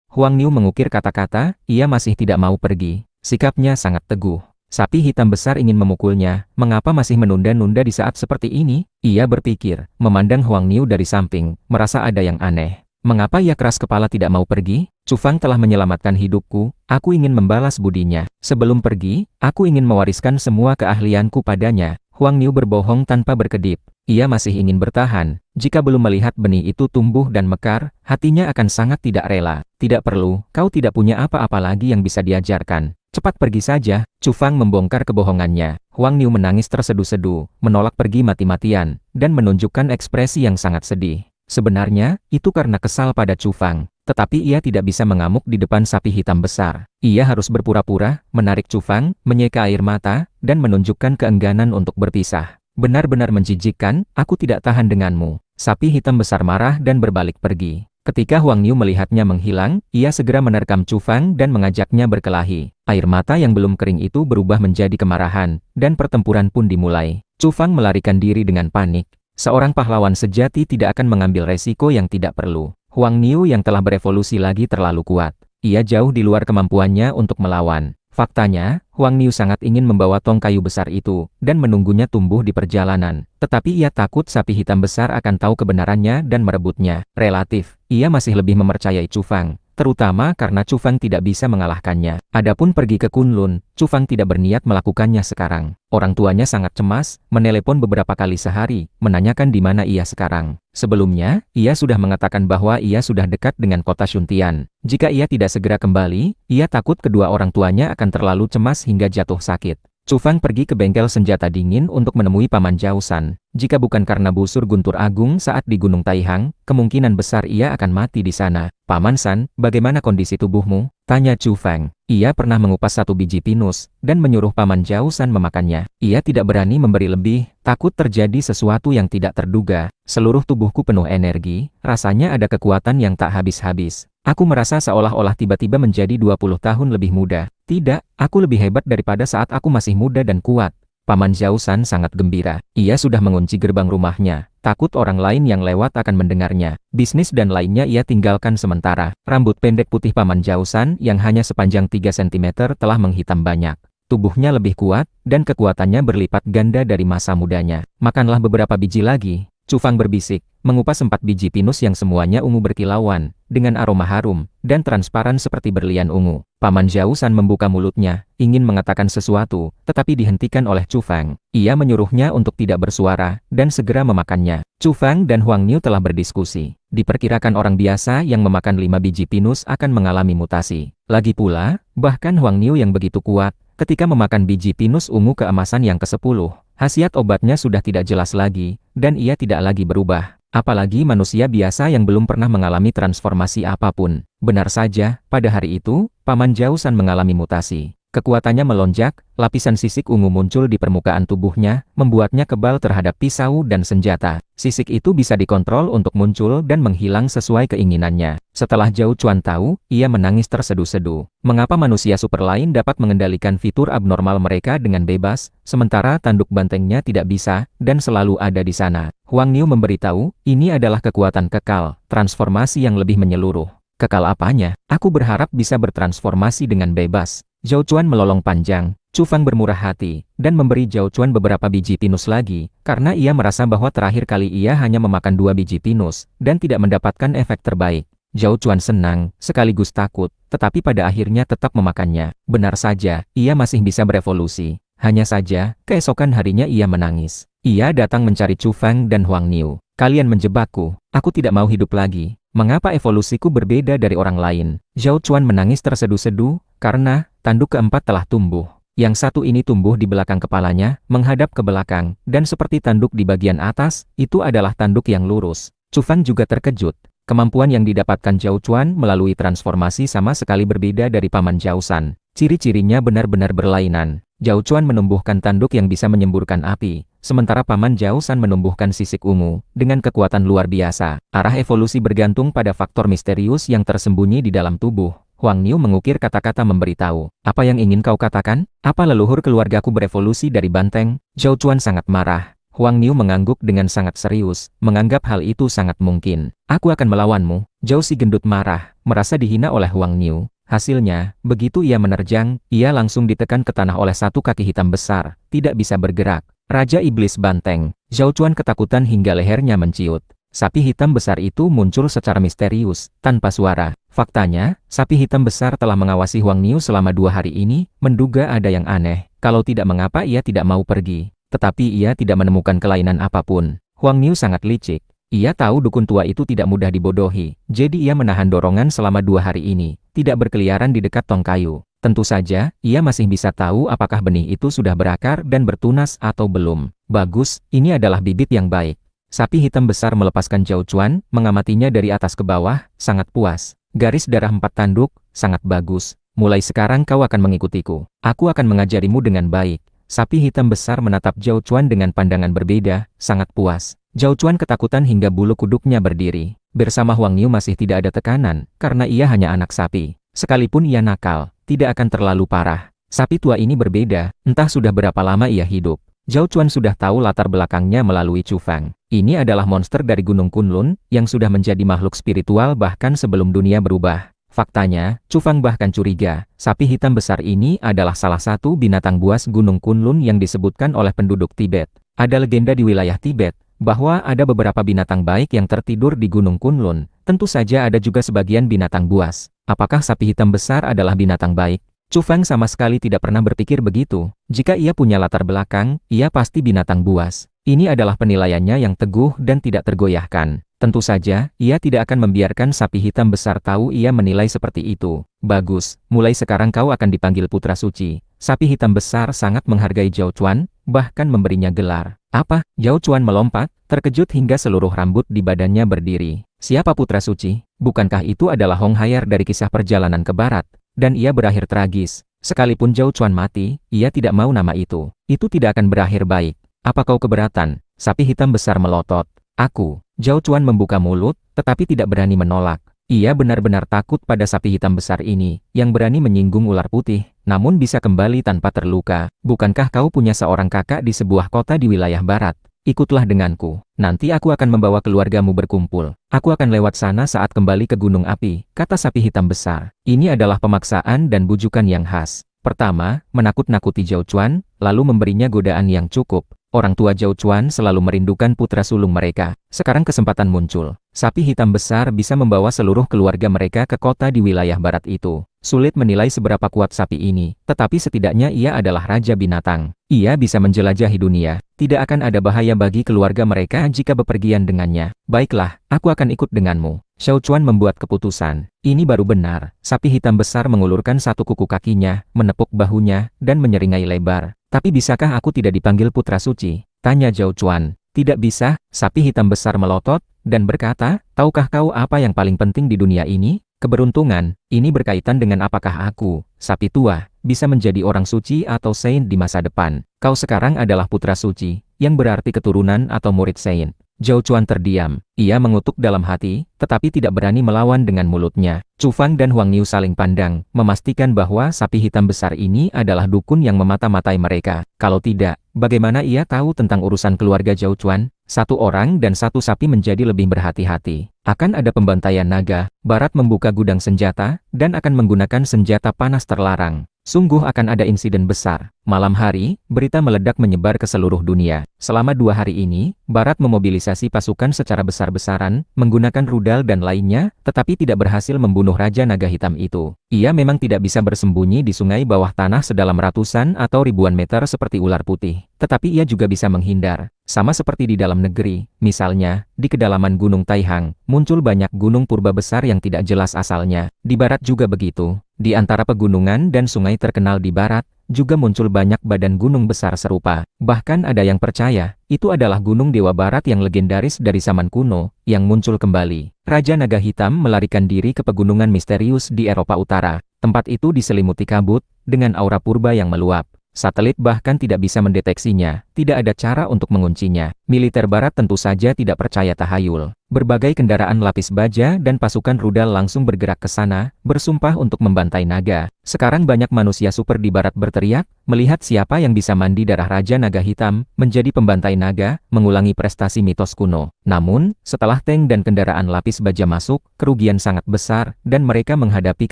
Huang Niu mengukir kata-kata, ia masih tidak mau pergi. Sikapnya sangat teguh. Sapi hitam besar ingin memukulnya, mengapa masih menunda-nunda di saat seperti ini? Ia berpikir, memandang Huang Niu dari samping, merasa ada yang aneh. Mengapa ia keras kepala tidak mau pergi? Chu Fang telah menyelamatkan hidupku, aku ingin membalas budinya. Sebelum pergi, aku ingin mewariskan semua keahlianku padanya. Huang Niu berbohong tanpa berkedip. Ia masih ingin bertahan. Jika belum melihat benih itu tumbuh dan mekar, hatinya akan sangat tidak rela. Tidak perlu, kau tidak punya apa-apa lagi yang bisa diajarkan. Cepat pergi saja. Chu Fang membongkar kebohongannya. Huang Niu menangis tersedu-sedu, menolak pergi mati-matian, dan menunjukkan ekspresi yang sangat sedih. Sebenarnya, itu karena kesal pada Chu Fang. Tetapi ia tidak bisa mengamuk di depan sapi hitam besar. Ia harus berpura-pura, menarik Chu Fang, menyeka air mata, dan menunjukkan keengganan untuk berpisah. Benar-benar menjijikkan, aku tidak tahan denganmu. Sapi hitam besar marah dan berbalik pergi. Ketika Huang Niu melihatnya menghilang, ia segera menerkam Chu Fang dan mengajaknya berkelahi. Air mata yang belum kering itu berubah menjadi kemarahan, dan pertempuran pun dimulai. Chu Fang melarikan diri dengan panik. Seorang pahlawan sejati tidak akan mengambil resiko yang tidak perlu. Huang Niu yang telah berevolusi lagi terlalu kuat. Ia jauh di luar kemampuannya untuk melawan. Faktanya, Huang Niu sangat ingin membawa tong kayu besar itu, dan menunggunya tumbuh di perjalanan. Tetapi ia takut sapi hitam besar akan tahu kebenarannya dan merebutnya. Relatif, ia masih lebih mempercayai Chu Fang. Terutama karena Chu Fang tidak bisa mengalahkannya. Adapun pergi ke Kunlun, Chu Fang tidak berniat melakukannya sekarang. Orang tuanya sangat cemas, menelepon beberapa kali sehari, menanyakan di mana ia sekarang. Sebelumnya, ia sudah mengatakan bahwa ia sudah dekat dengan kota Shuntian. Jika ia tidak segera kembali, ia takut kedua orang tuanya akan terlalu cemas hingga jatuh sakit. Chu Fang pergi ke bengkel senjata dingin untuk menemui Paman Zhao San. Jika bukan karena busur guntur agung saat di Gunung Taihang, kemungkinan besar ia akan mati di sana. Paman San, bagaimana kondisi tubuhmu? Tanya Chu Fang. Ia pernah mengupas 1 biji pinus, dan menyuruh Paman Zhao San memakannya. Ia tidak berani memberi lebih, takut terjadi sesuatu yang tidak terduga. Seluruh tubuhku penuh energi, rasanya ada kekuatan yang tak habis-habis. Aku merasa seolah-olah tiba-tiba menjadi 20 tahun lebih muda. Tidak, aku lebih hebat daripada saat aku masih muda dan kuat. Paman Zhao San sangat gembira. Ia sudah mengunci gerbang rumahnya. Takut orang lain yang lewat akan mendengarnya. Bisnis dan lainnya ia tinggalkan sementara. Rambut pendek putih Paman Zhao San yang hanya sepanjang 3 cm telah menghitam banyak. Tubuhnya lebih kuat, dan kekuatannya berlipat ganda dari masa mudanya. Makanlah beberapa biji lagi. Chu Fang berbisik, mengupas 4 biji pinus yang semuanya ungu berkilauan, dengan aroma harum, dan transparan seperti berlian ungu. Paman Zhao San membuka mulutnya, ingin mengatakan sesuatu, tetapi dihentikan oleh Chu Fang. Ia menyuruhnya untuk tidak bersuara, dan segera memakannya. Chu Fang dan Huang Niu telah berdiskusi. Diperkirakan orang biasa yang memakan 5 biji pinus akan mengalami mutasi. Lagi pula, bahkan Huang Niu yang begitu kuat, ketika memakan biji pinus ungu keemasan yang ke-10, Khasiat obatnya sudah tidak jelas lagi, dan ia tidak lagi berubah. Apalagi manusia biasa yang belum pernah mengalami transformasi apapun. Benar saja, pada hari itu, Paman Jausan mengalami mutasi. Kekuatannya melonjak, lapisan sisik ungu muncul di permukaan tubuhnya, membuatnya kebal terhadap pisau dan senjata. Sisik itu bisa dikontrol untuk muncul dan menghilang sesuai keinginannya. Setelah Zhao Chuan tahu, ia menangis terseduh-seduh. Mengapa manusia super lain dapat mengendalikan fitur abnormal mereka dengan bebas, sementara tanduk bantengnya tidak bisa, dan selalu ada di sana? Huang Niu memberitahu, ini adalah kekuatan kekal, transformasi yang lebih menyeluruh. Kekal apanya? Aku berharap bisa bertransformasi dengan bebas. Zhao Chuan melolong panjang. Chu Fang bermurah hati, dan memberi Zhao Chuan beberapa biji pinus lagi, karena ia merasa bahwa terakhir kali ia hanya memakan 2 biji pinus, dan tidak mendapatkan efek terbaik. Zhao Chuan senang, sekaligus takut, tetapi pada akhirnya tetap memakannya. Benar saja, ia masih bisa berevolusi. Hanya saja, keesokan harinya ia menangis. Ia datang mencari Chu Fang dan Huang Niu. Kalian menjebakku, aku tidak mau hidup lagi. Mengapa evolusiku berbeda dari orang lain? Zhao Chuan menangis terseduh-seduh, karena tanduk keempat telah tumbuh. Yang satu ini tumbuh di belakang kepalanya, menghadap ke belakang, dan seperti tanduk di bagian atas, itu adalah tanduk yang lurus. Chu Fang juga terkejut. Kemampuan yang didapatkan Zhao Chuan melalui transformasi sama sekali berbeda dari Paman Jiaosan. Ciri-cirinya benar-benar berlainan. Zhao Chuan menumbuhkan tanduk yang bisa menyemburkan api, sementara Paman Jiaosan menumbuhkan sisik ungu, dengan kekuatan luar biasa. Arah evolusi bergantung pada faktor misterius yang tersembunyi di dalam tubuh. Huang Niu mengukir kata-kata memberitahu. Apa yang ingin kau katakan? Apa leluhur keluargaku berevolusi dari banteng? Zhao Chuan sangat marah. Huang Niu mengangguk dengan sangat serius, menganggap hal itu sangat mungkin. Aku akan melawanmu. Zhao si gendut marah, merasa dihina oleh Huang Niu. Hasilnya, begitu ia menerjang, ia langsung ditekan ke tanah oleh satu kaki hitam besar, tidak bisa bergerak. Raja Iblis Banteng. Zhao Chuan ketakutan hingga lehernya menciut. Sapi hitam besar itu muncul secara misterius, tanpa suara. Faktanya, sapi hitam besar telah mengawasi Huang Niu selama 2 hari ini, menduga ada yang aneh. Kalau tidak mengapa ia tidak mau pergi. Tetapi ia tidak menemukan kelainan apapun. Huang Niu sangat licik. Ia tahu dukun tua itu tidak mudah dibodohi, jadi ia menahan dorongan selama 2 hari ini, tidak berkeliaran di dekat tong kayu. Tentu saja, ia masih bisa tahu apakah benih itu sudah berakar dan bertunas atau belum. Bagus, ini adalah bibit yang baik. Sapi hitam besar melepaskan Zhao Chuan, mengamatinya dari atas ke bawah, sangat puas. Garis darah 4 tanduk, sangat bagus. Mulai sekarang kau akan mengikutiku. Aku akan mengajarimu dengan baik. Sapi hitam besar menatap Zhao Chuan dengan pandangan berbeda, sangat puas. Zhao Chuan ketakutan hingga bulu kuduknya berdiri. Bersama Huang Niu masih tidak ada tekanan, karena ia hanya anak sapi. Sekalipun ia nakal, tidak akan terlalu parah. Sapi tua ini berbeda, entah sudah berapa lama ia hidup. Zhao Chuan sudah tahu latar belakangnya melalui Chu Fang. Ini adalah monster dari Gunung Kunlun, yang sudah menjadi makhluk spiritual bahkan sebelum dunia berubah. Faktanya, Chu Fang bahkan curiga, sapi hitam besar ini adalah salah satu binatang buas Gunung Kunlun yang disebutkan oleh penduduk Tibet. Ada legenda di wilayah Tibet, bahwa ada beberapa binatang baik yang tertidur di Gunung Kunlun. Tentu saja ada juga sebagian binatang buas. Apakah sapi hitam besar adalah binatang baik? Chu Fang sama sekali tidak pernah berpikir begitu. Jika ia punya latar belakang, ia pasti binatang buas. Ini adalah penilaiannya yang teguh dan tidak tergoyahkan. Tentu saja, ia tidak akan membiarkan sapi hitam besar tahu ia menilai seperti itu. Bagus, mulai sekarang kau akan dipanggil Putra Suci. Sapi hitam besar sangat menghargai Zhao Chuan, bahkan memberinya gelar. Apa? Zhao Chuan melompat, terkejut hingga seluruh rambut di badannya berdiri. Siapa Putra Suci? Bukankah itu adalah Hong Hayar dari kisah perjalanan ke barat? Dan ia berakhir tragis. Sekalipun Zhao Chuan mati, ia tidak mau nama itu. Itu tidak akan berakhir baik. Apa kau keberatan? Sapi hitam besar melotot. Aku. Zhao Chuan membuka mulut, tetapi tidak berani menolak. Ia benar-benar takut pada sapi hitam besar ini, yang berani menyinggung ular putih, namun bisa kembali tanpa terluka. Bukankah kau punya seorang kakak di sebuah kota di wilayah barat? Ikutlah denganku. Nanti aku akan membawa keluargamu berkumpul. Aku akan lewat sana saat kembali ke Gunung Api, kata sapi hitam besar. Ini adalah pemaksaan dan bujukan yang khas. Pertama, menakut-nakuti Zhao Chuan, lalu memberinya godaan yang cukup. Orang tua Zhao Chuan selalu merindukan putra sulung mereka. Sekarang kesempatan muncul. Sapi hitam besar bisa membawa seluruh keluarga mereka ke kota di wilayah barat itu. Sulit menilai seberapa kuat sapi ini, tetapi setidaknya ia adalah raja binatang. Ia bisa menjelajahi dunia. Tidak akan ada bahaya bagi keluarga mereka jika bepergian dengannya. Baiklah, aku akan ikut denganmu. Zhao Chuan membuat keputusan. Ini baru benar. Sapi hitam besar mengulurkan satu kuku kakinya, menepuk bahunya, dan menyeringai lebar. Tapi bisakah aku tidak dipanggil putra suci? Tanya Zhao Chuan. Tidak bisa, sapi hitam besar melotot, dan berkata, tahukah kau apa yang paling penting di dunia ini? Keberuntungan, ini berkaitan dengan apakah aku, sapi tua, bisa menjadi orang suci atau saint di masa depan. Kau sekarang adalah putra suci, yang berarti keturunan atau murid saint. Zhao Chuan terdiam. Ia mengutuk dalam hati, tetapi tidak berani melawan dengan mulutnya. Chu Fang dan Huang Niu saling pandang, memastikan bahwa sapi hitam besar ini adalah dukun yang memata-matai mereka. Kalau tidak, bagaimana ia tahu tentang urusan keluarga Zhao Chuan? Satu orang dan satu sapi menjadi lebih berhati-hati. Akan ada pembantaian naga, Barat membuka gudang senjata, dan akan menggunakan senjata panas terlarang. Sungguh akan ada insiden besar. Malam hari, berita meledak menyebar ke seluruh dunia. Selama 2 hari ini, Barat memobilisasi pasukan secara besar-besaran, menggunakan rudal dan lainnya, tetapi tidak berhasil membunuh Raja Naga Hitam itu. Ia memang tidak bisa bersembunyi di sungai bawah tanah sedalam ratusan atau ribuan meter seperti ular putih. Tetapi ia juga bisa menghindar. Sama seperti di dalam negeri, misalnya, di kedalaman Gunung Taihang, muncul banyak gunung purba besar yang tidak jelas asalnya. Di barat juga begitu. Di antara pegunungan dan sungai terkenal di barat, juga muncul banyak badan gunung besar serupa. Bahkan ada yang percaya, itu adalah gunung Dewa Barat yang legendaris dari zaman kuno, yang muncul kembali. Raja Naga Hitam melarikan diri ke pegunungan misterius di Eropa Utara. Tempat itu diselimuti kabut, dengan aura purba yang meluap. Satelit bahkan tidak bisa mendeteksinya, tidak ada cara untuk menguncinya. Militer Barat tentu saja tidak percaya tahayul. Berbagai kendaraan lapis baja dan pasukan rudal langsung bergerak ke sana, bersumpah untuk membantai naga. Sekarang banyak manusia super di Barat berteriak, melihat siapa yang bisa mandi darah Raja Naga Hitam, menjadi pembantai naga, mengulangi prestasi mitos kuno. Namun, setelah tank dan kendaraan lapis baja masuk, kerugian sangat besar, dan mereka menghadapi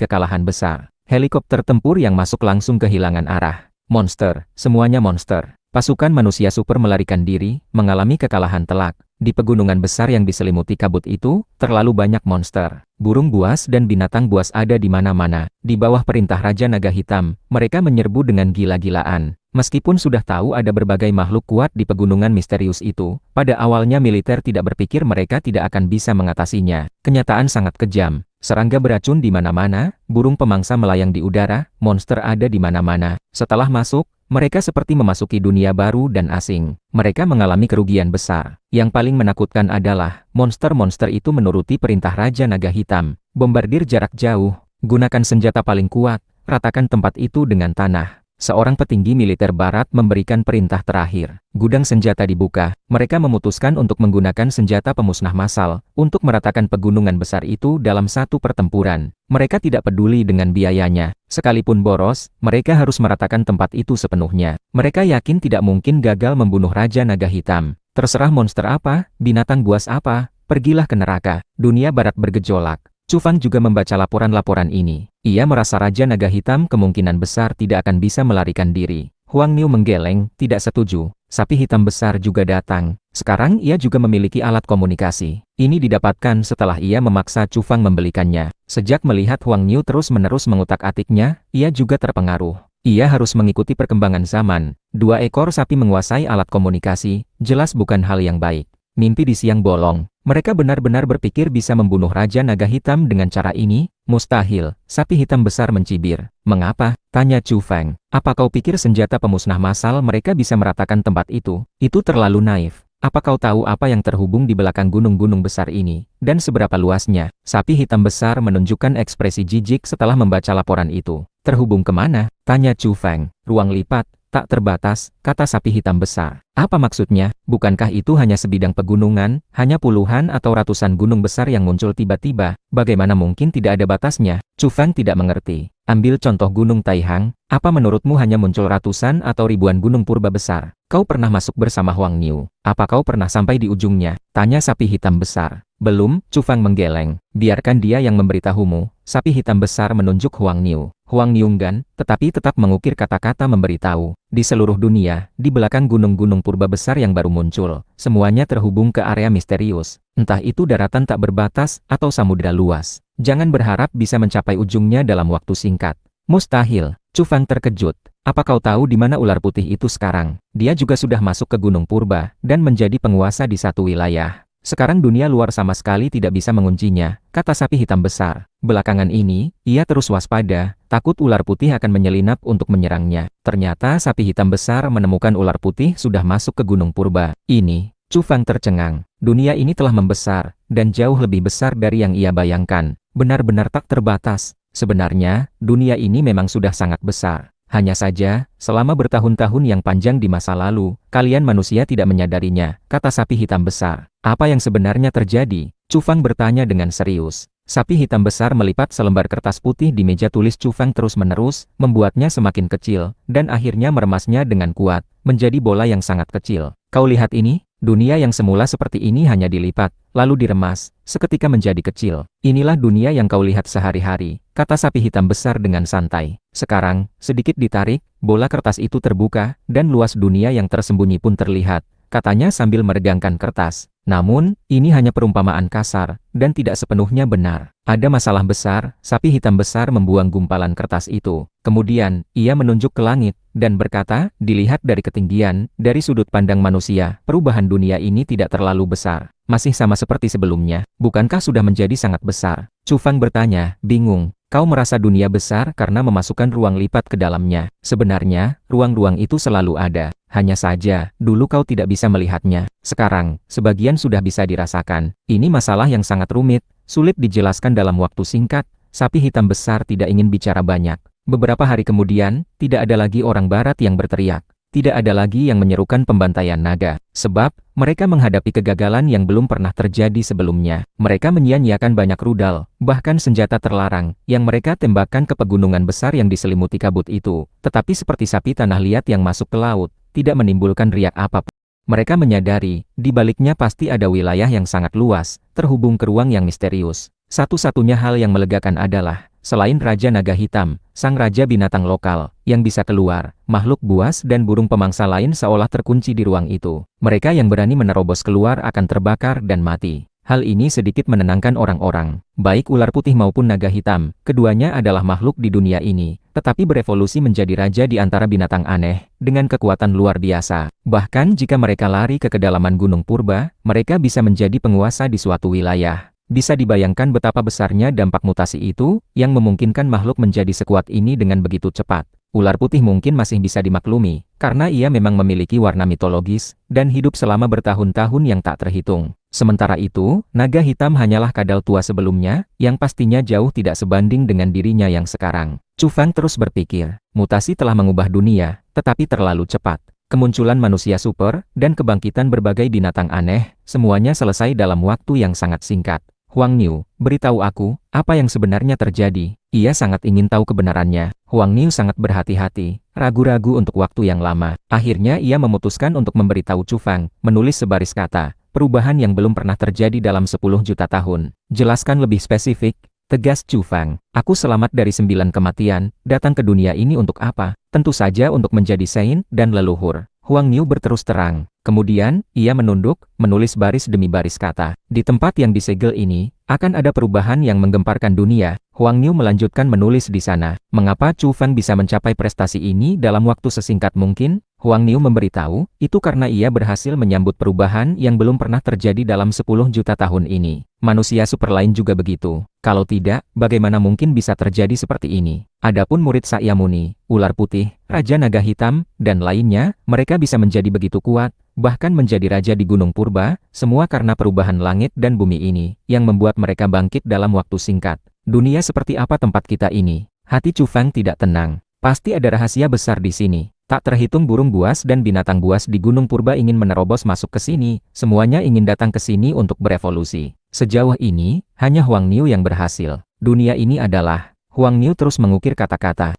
kekalahan besar. Helikopter tempur yang masuk langsung kehilangan arah. Monster, semuanya monster. Pasukan manusia super melarikan diri, mengalami kekalahan telak. Di pegunungan besar yang diselimuti kabut itu, terlalu banyak monster. Burung buas dan binatang buas ada di mana-mana. Di bawah perintah Raja Naga Hitam, mereka menyerbu dengan gila-gilaan. Meskipun sudah tahu ada berbagai makhluk kuat di pegunungan misterius itu, pada awalnya militer tidak berpikir mereka tidak akan bisa mengatasinya. Kenyataan sangat kejam. Serangga beracun di mana-mana, burung pemangsa melayang di udara, monster ada di mana-mana. Setelah masuk, mereka seperti memasuki dunia baru dan asing. Mereka mengalami kerugian besar. Yang paling menakutkan adalah, monster-monster itu menuruti perintah Raja Naga Hitam. Bombardir jarak jauh, gunakan senjata paling kuat, ratakan tempat itu dengan tanah. Seorang petinggi militer Barat memberikan perintah terakhir. Gudang senjata dibuka. Mereka memutuskan untuk menggunakan senjata pemusnah massal untuk meratakan pegunungan besar itu dalam satu pertempuran. Mereka tidak peduli dengan biayanya. Sekalipun boros, mereka harus meratakan tempat itu sepenuhnya. Mereka yakin tidak mungkin gagal membunuh Raja Naga Hitam. Terserah monster apa, binatang buas apa, pergilah ke neraka. Dunia Barat bergejolak. Chu Fang juga membaca laporan-laporan ini. Ia merasa Raja Naga Hitam kemungkinan besar tidak akan bisa melarikan diri. Huang Niu menggeleng, tidak setuju. Sapi hitam besar juga datang. Sekarang ia juga memiliki alat komunikasi. Ini didapatkan setelah ia memaksa Chu Fang membelikannya. Sejak melihat Huang Niu terus-menerus mengutak-atiknya, ia juga terpengaruh. Ia harus mengikuti perkembangan zaman. 2 ekor sapi menguasai alat komunikasi, jelas bukan hal yang baik. Mimpi di siang bolong. Mereka benar-benar berpikir bisa membunuh Raja Naga Hitam dengan cara ini? Mustahil. Sapi hitam besar mencibir. Mengapa? Tanya Chu Fang. Apa kau pikir senjata pemusnah massal mereka bisa meratakan tempat itu? Itu terlalu naif. Apa kau tahu apa yang terhubung di belakang gunung-gunung besar ini? Dan seberapa luasnya? Sapi hitam besar menunjukkan ekspresi jijik setelah membaca laporan itu. Terhubung kemana? Tanya Chu Fang. Ruang lipat. Tak terbatas, kata sapi hitam besar. Apa maksudnya? Bukankah itu hanya sebidang pegunungan, hanya puluhan atau ratusan gunung besar yang muncul tiba-tiba? Bagaimana mungkin tidak ada batasnya? Chu Fang tidak mengerti. Ambil contoh Gunung Taihang, apa menurutmu hanya muncul ratusan atau ribuan gunung purba besar? Kau pernah masuk bersama Huang Niu? Apa kau pernah sampai di ujungnya? Tanya sapi hitam besar. Belum, Chu Fang menggeleng. Biarkan dia yang memberitahumu. Sapi hitam besar menunjuk Huang Niu. Huang Niu enggan, tetapi tetap mengukir kata-kata memberitahu. Di seluruh dunia, di belakang gunung-gunung purba besar yang baru muncul, semuanya terhubung ke area misterius. Entah itu daratan tak berbatas, atau samudera luas. Jangan berharap bisa mencapai ujungnya dalam waktu singkat. Mustahil. Chu Fang terkejut. Apa kau tahu di mana ular putih itu sekarang? Dia juga sudah masuk ke gunung purba, dan menjadi penguasa di satu wilayah. Sekarang dunia luar sama sekali tidak bisa menguncinya, kata sapi hitam besar. Belakangan ini, ia terus waspada, takut ular putih akan menyelinap untuk menyerangnya. Ternyata sapi hitam besar menemukan ular putih sudah masuk ke Gunung Purba. Ini, Chu Fang tercengang. Dunia ini telah membesar, dan jauh lebih besar dari yang ia bayangkan. Benar-benar tak terbatas. Sebenarnya, dunia ini memang sudah sangat besar. Hanya saja, selama bertahun-tahun yang panjang di masa lalu, kalian manusia tidak menyadarinya, kata sapi hitam besar. Apa yang sebenarnya terjadi? Chu Fang bertanya dengan serius. Sapi hitam besar melipat selembar kertas putih di meja tulis Chu Fang terus-menerus, membuatnya semakin kecil, dan akhirnya meremasnya dengan kuat, menjadi bola yang sangat kecil. Kau lihat ini? Dunia yang semula seperti ini hanya dilipat, lalu diremas, seketika menjadi kecil. Inilah dunia yang kau lihat sehari-hari, kata sapi hitam besar dengan santai. Sekarang, sedikit ditarik, bola kertas itu terbuka, dan luas dunia yang tersembunyi pun terlihat, katanya sambil meregangkan kertas. Namun, ini hanya perumpamaan kasar, dan tidak sepenuhnya benar. Ada masalah besar, sapi hitam besar membuang gumpalan kertas itu. Kemudian, ia menunjuk ke langit, dan berkata, dilihat dari ketinggian, dari sudut pandang manusia, perubahan dunia ini tidak terlalu besar. Masih sama seperti sebelumnya, bukankah sudah menjadi sangat besar? Chu Fang bertanya, bingung. Kau merasa dunia besar karena memasukkan ruang lipat ke dalamnya. Sebenarnya, ruang-ruang itu selalu ada. Hanya saja, dulu kau tidak bisa melihatnya. Sekarang, sebagian sudah bisa dirasakan. Ini masalah yang sangat rumit, sulit dijelaskan dalam waktu singkat. Sapi hitam besar tidak ingin bicara banyak. Beberapa hari kemudian, tidak ada lagi orang barat yang berteriak. Tidak ada lagi yang menyerukan pembantaian naga. Sebab, mereka menghadapi kegagalan yang belum pernah terjadi sebelumnya. Mereka menyia-nyiakan banyak rudal, bahkan senjata terlarang, yang mereka tembakkan ke pegunungan besar yang diselimuti kabut itu. Tetapi seperti sapi tanah liat yang masuk ke laut, tidak menimbulkan riak apapun. Mereka menyadari, di baliknya pasti ada wilayah yang sangat luas, terhubung ke ruang yang misterius. Satu-satunya hal yang melegakan adalah, selain Raja Naga Hitam, sang Raja Binatang Lokal, yang bisa keluar, makhluk buas dan burung pemangsa lain seolah terkunci di ruang itu. Mereka yang berani menerobos keluar akan terbakar dan mati. Hal ini sedikit menenangkan orang-orang. Baik ular putih maupun naga hitam, keduanya adalah makhluk di dunia ini, tetapi berevolusi menjadi raja di antara binatang aneh, dengan kekuatan luar biasa. Bahkan jika mereka lari ke kedalaman Gunung Purba, mereka bisa menjadi penguasa di suatu wilayah. Bisa dibayangkan betapa besarnya dampak mutasi itu, yang memungkinkan makhluk menjadi sekuat ini dengan begitu cepat. Ular putih mungkin masih bisa dimaklumi, karena ia memang memiliki warna mitologis, dan hidup selama bertahun-tahun yang tak terhitung. Sementara itu, naga hitam hanyalah kadal tua sebelumnya, yang pastinya jauh tidak sebanding dengan dirinya yang sekarang. Chu Fang terus berpikir, mutasi telah mengubah dunia, tetapi terlalu cepat. Kemunculan manusia super, dan kebangkitan berbagai binatang aneh, semuanya selesai dalam waktu yang sangat singkat. Huang Niu, beritahu aku, apa yang sebenarnya terjadi? Ia sangat ingin tahu kebenarannya. Huang Niu sangat berhati-hati, ragu-ragu untuk waktu yang lama. Akhirnya ia memutuskan untuk memberitahu Chu Fang, menulis sebaris kata, perubahan yang belum pernah terjadi dalam 10 juta tahun. Jelaskan lebih spesifik, tegas Chu Fang. Aku selamat dari 9 kematian, datang ke dunia ini untuk apa? Tentu saja untuk menjadi saint dan leluhur. Huang Niu berterus terang. Kemudian, ia menunduk, menulis baris demi baris kata. Di tempat yang disegel ini, akan ada perubahan yang menggemparkan dunia. Huang Niu melanjutkan menulis di sana. Mengapa Chu Fang bisa mencapai prestasi ini dalam waktu sesingkat mungkin? Huang Niu memberitahu, itu karena ia berhasil menyambut perubahan yang belum pernah terjadi dalam 10 juta tahun ini. Manusia super lain juga begitu. Kalau tidak, bagaimana mungkin bisa terjadi seperti ini? Adapun murid Sakyamuni, ular putih, Raja Naga Hitam, dan lainnya, mereka bisa menjadi begitu kuat, bahkan menjadi raja di Gunung Purba, semua karena perubahan langit dan bumi ini, yang membuat mereka bangkit dalam waktu singkat. Dunia seperti apa tempat kita ini? Hati Chu Fang tidak tenang. Pasti ada rahasia besar di sini. Tak terhitung burung buas dan binatang buas di Gunung Purba ingin menerobos masuk ke sini, semuanya ingin datang ke sini untuk berevolusi. Sejauh ini, hanya Huang Niu yang berhasil. Dunia ini adalah... Huang Niu terus mengukir kata-kata.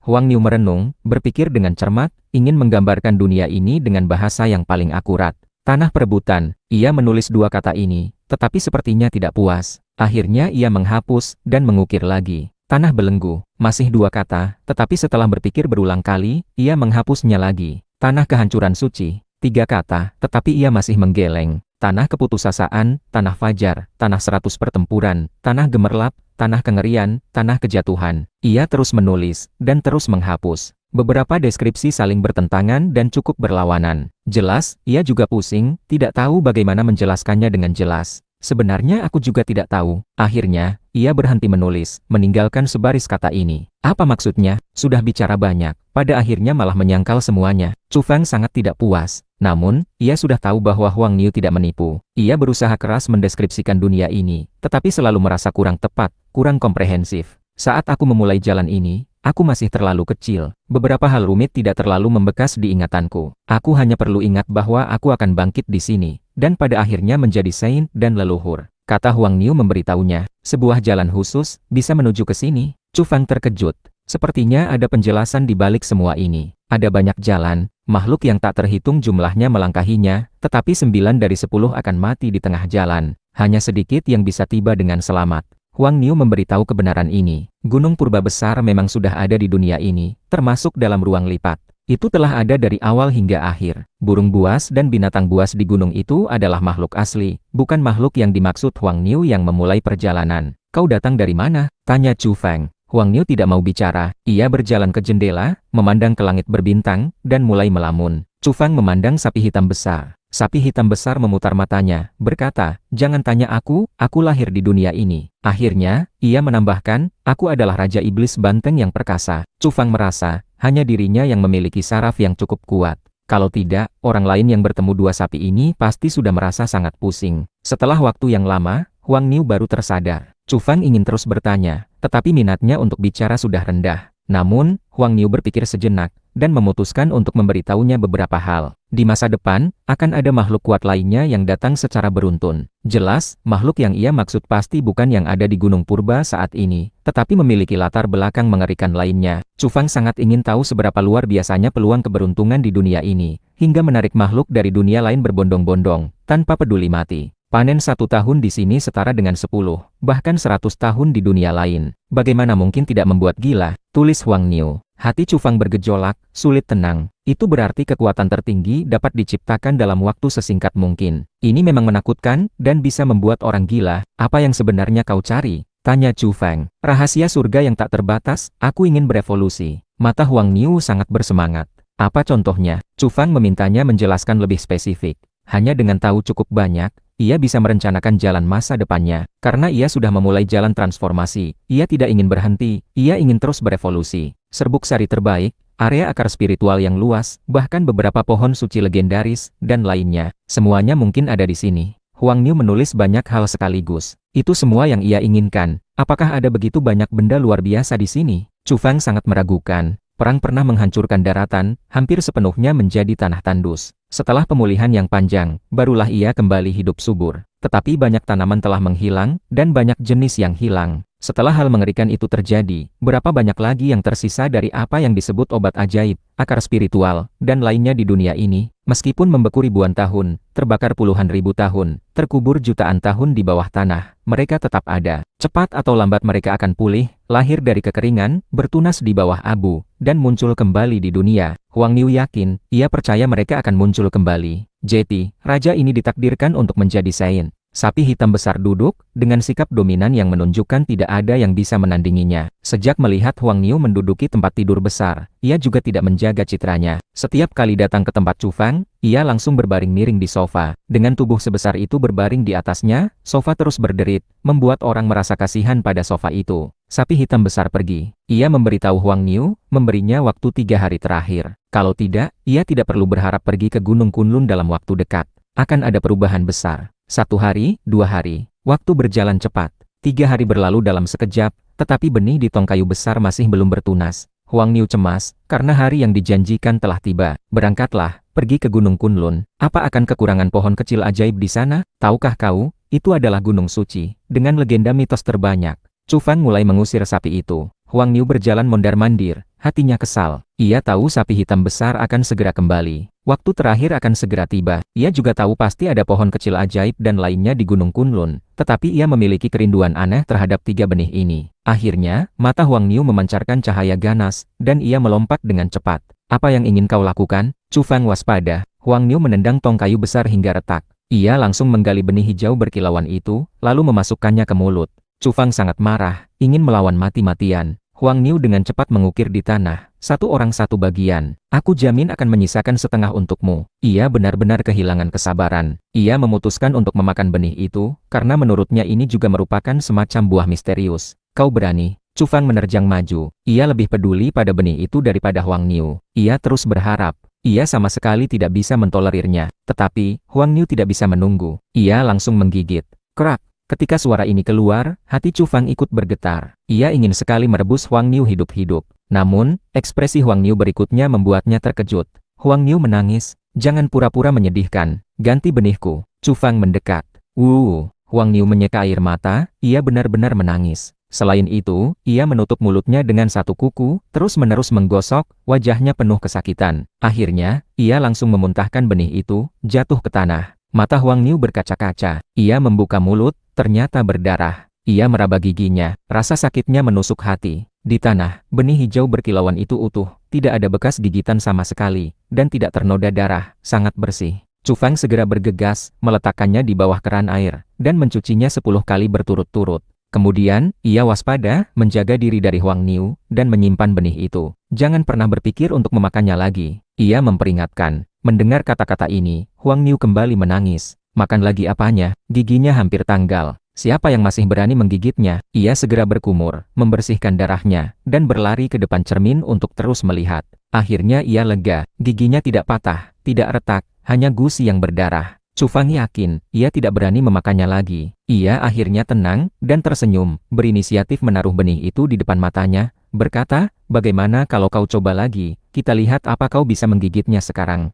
Huang Niu merenung, berpikir dengan cermat, ingin menggambarkan dunia ini dengan bahasa yang paling akurat. Tanah perebutan. Ia menulis dua kata ini, tetapi sepertinya tidak puas. Akhirnya ia menghapus, dan mengukir lagi. Tanah belenggu. Masih dua kata, tetapi setelah berpikir berulang kali, ia menghapusnya lagi. Tanah kehancuran suci. Tiga kata, tetapi ia masih menggeleng. Tanah keputusasaan, tanah fajar, tanah 100 pertempuran, tanah gemerlap, tanah kengerian, tanah kejatuhan. Ia terus menulis, dan terus menghapus. Beberapa deskripsi saling bertentangan dan cukup berlawanan. Jelas, ia juga pusing, tidak tahu bagaimana menjelaskannya dengan jelas. Sebenarnya aku juga tidak tahu. Akhirnya, ia berhenti menulis, meninggalkan sebaris kata ini. Apa maksudnya? Sudah bicara banyak, pada akhirnya malah menyangkal semuanya. Chu Feng sangat tidak puas. Namun, ia sudah tahu bahwa Huang Niu tidak menipu. Ia berusaha keras mendeskripsikan dunia ini, tetapi selalu merasa kurang tepat, kurang komprehensif. Saat aku memulai jalan ini, aku masih terlalu kecil. Beberapa hal rumit tidak terlalu membekas di ingatanku. Aku hanya perlu ingat bahwa aku akan bangkit di sini, dan pada akhirnya menjadi saint dan leluhur. Kata Huang Niu memberitahunya, sebuah jalan khusus bisa menuju ke sini. Chu Feng terkejut. Sepertinya ada penjelasan di balik semua ini. Ada banyak jalan, makhluk yang tak terhitung jumlahnya melangkahinya, tetapi 9 dari 10 akan mati di tengah jalan. Hanya sedikit yang bisa tiba dengan selamat. Huang Niu memberitahu kebenaran ini. Gunung purba besar memang sudah ada di dunia ini, termasuk dalam ruang lipat. Itu telah ada dari awal hingga akhir. Burung buas dan binatang buas di gunung itu adalah makhluk asli, bukan makhluk yang dimaksud Huang Niu yang memulai perjalanan. Kau datang dari mana? Tanya Chu Feng. Huang Niu tidak mau bicara. Ia berjalan ke jendela, memandang ke langit berbintang, dan mulai melamun. Chu Feng memandang sapi hitam besar. Sapi hitam besar memutar matanya, berkata, jangan tanya aku lahir di dunia ini. Akhirnya, ia menambahkan, aku adalah Raja Iblis Banteng yang perkasa. Chu Feng merasa, hanya dirinya yang memiliki saraf yang cukup kuat. Kalau tidak, orang lain yang bertemu dua sapi ini pasti sudah merasa sangat pusing. Setelah waktu yang lama, Huang Niu baru tersadar. Chu Feng ingin terus bertanya, tetapi minatnya untuk bicara sudah rendah. Namun, Huang Niu berpikir sejenak, dan memutuskan untuk memberitahunya beberapa hal. Di masa depan, akan ada makhluk kuat lainnya yang datang secara beruntun. Jelas, makhluk yang ia maksud pasti bukan yang ada di Gunung Purba saat ini, tetapi memiliki latar belakang mengerikan lainnya. Chu Feng sangat ingin tahu seberapa luar biasanya peluang keberuntungan di dunia ini, hingga menarik makhluk dari dunia lain berbondong-bondong, tanpa peduli mati. Panen 1 tahun di sini setara dengan 10, bahkan 100 tahun di dunia lain. Bagaimana mungkin tidak membuat gila? Tulis Huang Niu. Hati Chu Feng bergejolak, sulit tenang. Itu berarti kekuatan tertinggi dapat diciptakan dalam waktu sesingkat mungkin. Ini memang menakutkan, dan bisa membuat orang gila. Apa yang sebenarnya kau cari? Tanya Chu Feng. Rahasia surga yang tak terbatas, aku ingin berevolusi. Mata Huang Niu sangat bersemangat. Apa contohnya? Chu Feng memintanya menjelaskan lebih spesifik. Hanya dengan tahu cukup banyak, ia bisa merencanakan jalan masa depannya. Karena ia sudah memulai jalan transformasi, ia tidak ingin berhenti, ia ingin terus berevolusi. Serbuk sari terbaik, area akar spiritual yang luas, bahkan beberapa pohon suci legendaris, dan lainnya. Semuanya mungkin ada di sini. Huang Niu menulis banyak hal sekaligus. Itu semua yang ia inginkan. Apakah ada begitu banyak benda luar biasa di sini? Chu Feng sangat meragukan. Perang pernah menghancurkan daratan, hampir sepenuhnya menjadi tanah tandus. Setelah pemulihan yang panjang, barulah ia kembali hidup subur. Tetapi banyak tanaman telah menghilang, dan banyak jenis yang hilang. Setelah hal mengerikan itu terjadi, berapa banyak lagi yang tersisa dari apa yang disebut obat ajaib, akar spiritual, dan lainnya di dunia ini, meskipun membeku ribuan tahun, terbakar puluhan ribu tahun, terkubur jutaan tahun di bawah tanah, mereka tetap ada. Cepat atau lambat mereka akan pulih, lahir dari kekeringan, bertunas di bawah abu, dan muncul kembali di dunia. Huang Niu yakin, ia percaya mereka akan muncul kembali. Jeti, raja ini ditakdirkan untuk menjadi saint. Sapi hitam besar duduk, dengan sikap dominan yang menunjukkan tidak ada yang bisa menandinginya. Sejak melihat Huang Niu menduduki tempat tidur besar, ia juga tidak menjaga citranya. Setiap kali datang ke tempat Chu Feng, ia langsung berbaring miring di sofa. Dengan tubuh sebesar itu berbaring di atasnya, sofa terus berderit, membuat orang merasa kasihan pada sofa itu. Sapi hitam besar pergi. Ia memberitahu Huang Niu, memberinya waktu 3 hari terakhir. Kalau tidak, ia tidak perlu berharap pergi ke Gunung Kunlun dalam waktu dekat. Akan ada perubahan besar. 1 hari, 2 hari, waktu berjalan cepat. 3 hari berlalu dalam sekejap, tetapi benih di tong kayu besar masih belum bertunas. Huang Niu cemas, karena hari yang dijanjikan telah tiba. Berangkatlah, pergi ke Gunung Kunlun. Apa akan kekurangan pohon kecil ajaib di sana? Tahukah kau, itu adalah gunung suci, dengan legenda mitos terbanyak. Chu Feng mulai mengusir sapi itu. Huang Niu berjalan mondar-mandir, hatinya kesal. Ia tahu sapi hitam besar akan segera kembali. Waktu terakhir akan segera tiba. Ia juga tahu pasti ada pohon kecil ajaib dan lainnya di Gunung Kunlun. Tetapi ia memiliki kerinduan aneh terhadap 3 benih ini. Akhirnya, mata Huang Niu memancarkan cahaya ganas, dan ia melompat dengan cepat. Apa yang ingin kau lakukan? Chu Feng waspada. Huang Niu menendang tong kayu besar hingga retak. Ia langsung menggali benih hijau berkilauan itu, lalu memasukkannya ke mulut. Chu Feng sangat marah, ingin melawan mati-matian. Huang Niu dengan cepat mengukir di tanah. Satu orang satu bagian. Aku jamin akan menyisakan setengah untukmu. Ia benar-benar kehilangan kesabaran. Ia memutuskan untuk memakan benih itu, karena menurutnya ini juga merupakan semacam buah misterius. Kau berani? Chu Fang menerjang maju. Ia lebih peduli pada benih itu daripada Huang Niu. Ia terus berharap. Ia sama sekali tidak bisa mentolerirnya. Tetapi, Huang Niu tidak bisa menunggu. Ia langsung menggigit. Kerak. Ketika suara ini keluar, hati Chu Fang ikut bergetar. Ia ingin sekali merebus Huang Niu hidup-hidup. Namun, ekspresi Huang Niu berikutnya membuatnya terkejut. Huang Niu menangis. Jangan pura-pura menyedihkan. Ganti benihku. Chu Fang mendekat. Huang Niu menyeka air mata. Ia benar-benar menangis. Selain itu, ia menutup mulutnya dengan satu kuku, terus-menerus menggosok, wajahnya penuh kesakitan. Akhirnya, ia langsung memuntahkan benih itu, jatuh ke tanah. Mata Huang Niu berkaca-kaca. Ia membuka mulut, ternyata berdarah. Ia meraba giginya, rasa sakitnya menusuk hati. Di tanah, benih hijau berkilauan itu utuh, tidak ada bekas gigitan sama sekali, dan tidak ternoda darah, sangat bersih. Chu Fang segera bergegas, meletakkannya di bawah keran air, dan mencucinya 10 kali berturut-turut. Kemudian, ia waspada, menjaga diri dari Huang Niu, dan menyimpan benih itu. Jangan pernah berpikir untuk memakannya lagi. Ia memperingatkan. Mendengar kata-kata ini, Huang Niu kembali menangis. Makan lagi apanya? Giginya hampir tanggal. Siapa yang masih berani menggigitnya? Ia segera berkumur, membersihkan darahnya, dan berlari ke depan cermin untuk terus melihat. Akhirnya ia lega. Giginya tidak patah, tidak retak, hanya gusi yang berdarah. Chu Fang yakin, ia tidak berani memakannya lagi. Ia akhirnya tenang, dan tersenyum, berinisiatif menaruh benih itu di depan matanya, berkata, bagaimana kalau kau coba lagi, kita lihat apa kau bisa menggigitnya sekarang.